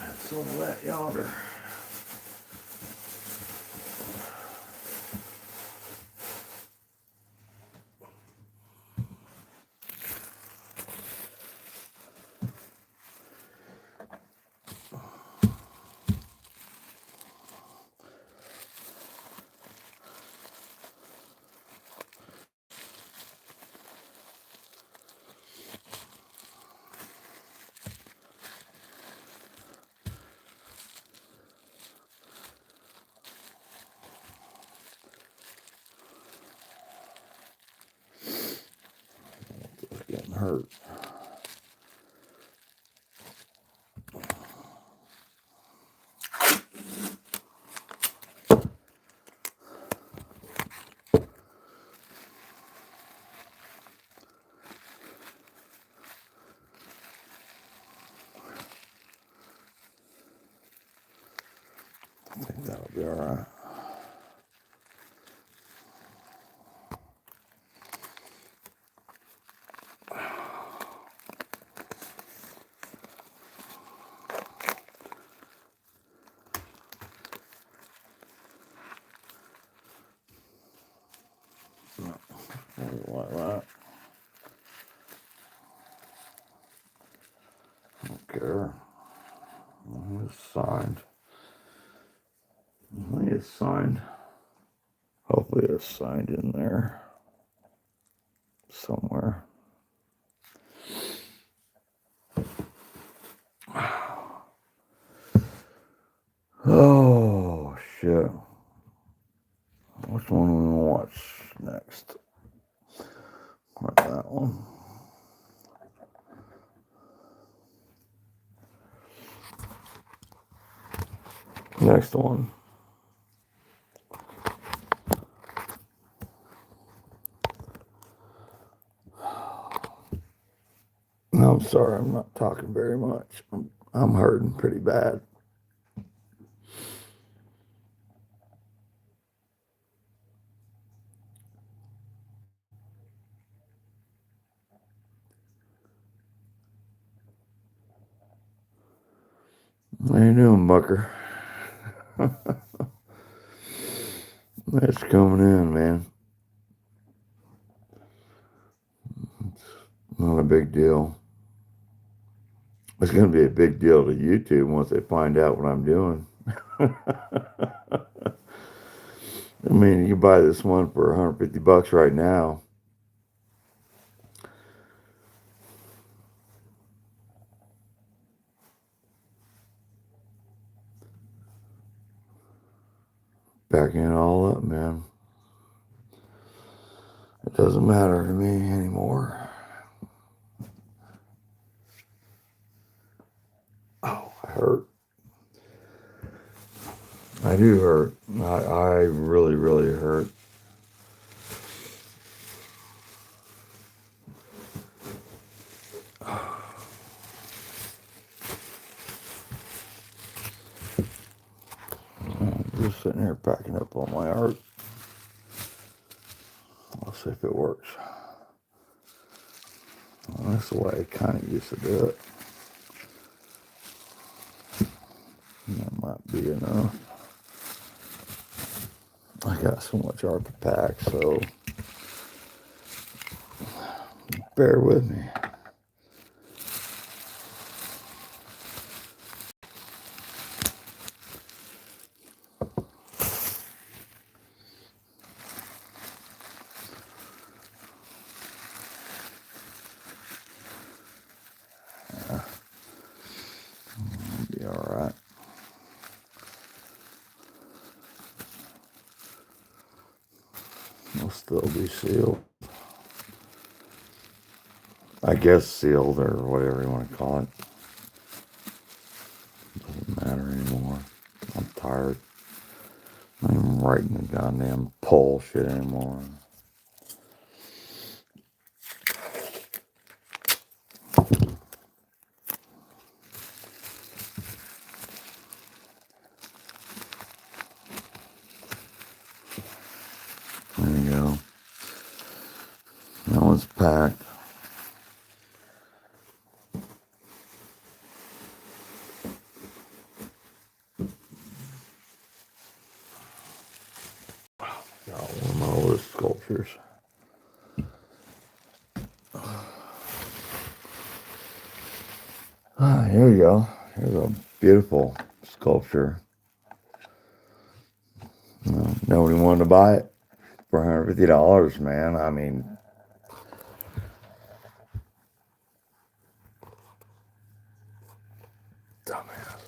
It's so wet yonder. It's getting hurt. I think that'll be all right. Like that. I don't care. It's signed. It's signed. Hopefully it's signed in there somewhere. Oh, shit. Which one do we watch next? What, that one? Next one. I'm sorry, I'm not talking very much. I'm hurting pretty bad. How you doing, Bucker? It's coming in, man. It's not a big deal. It's going to be a big deal to YouTube once they find out what I'm doing. I mean, you buy this one for $150 right now. Backing it all up, man. It doesn't matter to me anymore. Oh, I hurt. I do hurt. I really, really hurt. I'm just sitting here packing up all my art. I'll see if it works. Well, that's the way I kind of used to do it. That might be enough. I got so much art to pack, so bear with me. Be all right. It'll still be sealed. I guess sealed or whatever you want to call it. Doesn't matter anymore. I'm tired. I'm not even writing the goddamn poll shit anymore. There you go. That one's packed. Got one of my oldest sculptures. Here you go. Here's a beautiful sculpture. Nobody wanted to buy it for $150, man. I mean, dumbass.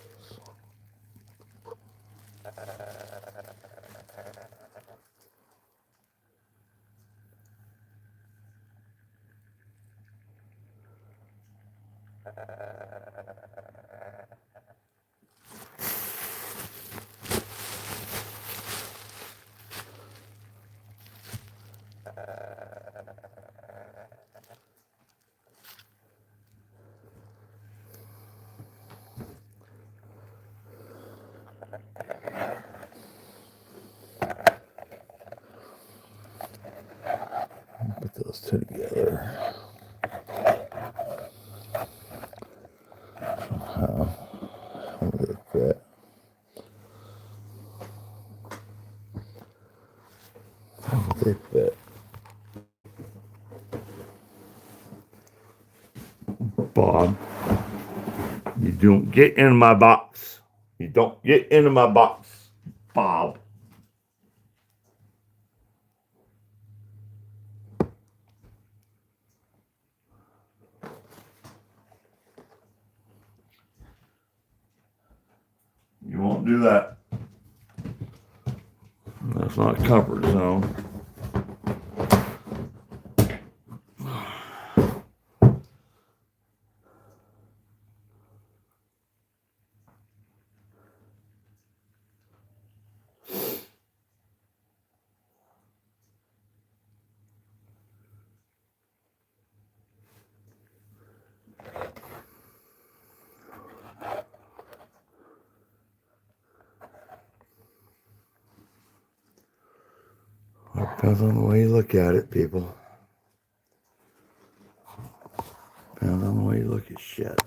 Put those two together. Somehow. How do they fit? How do they fit? Bob, you don't get in my box. You don't get into my box, Bob. You won't do that. That's not comfort zone. Depends on the way you look at it, people. Depends on the way you look at shit.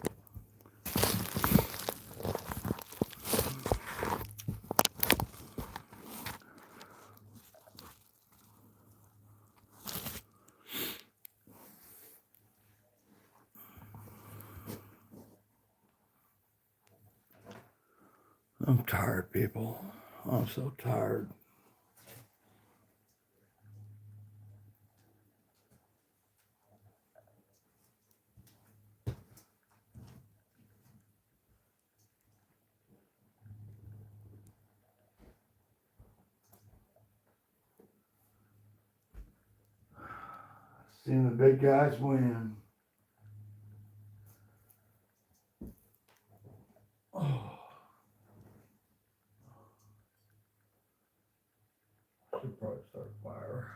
I'm tired, people. I'm so tired. Seeing the big guys win. Oh. Should probably start a fire.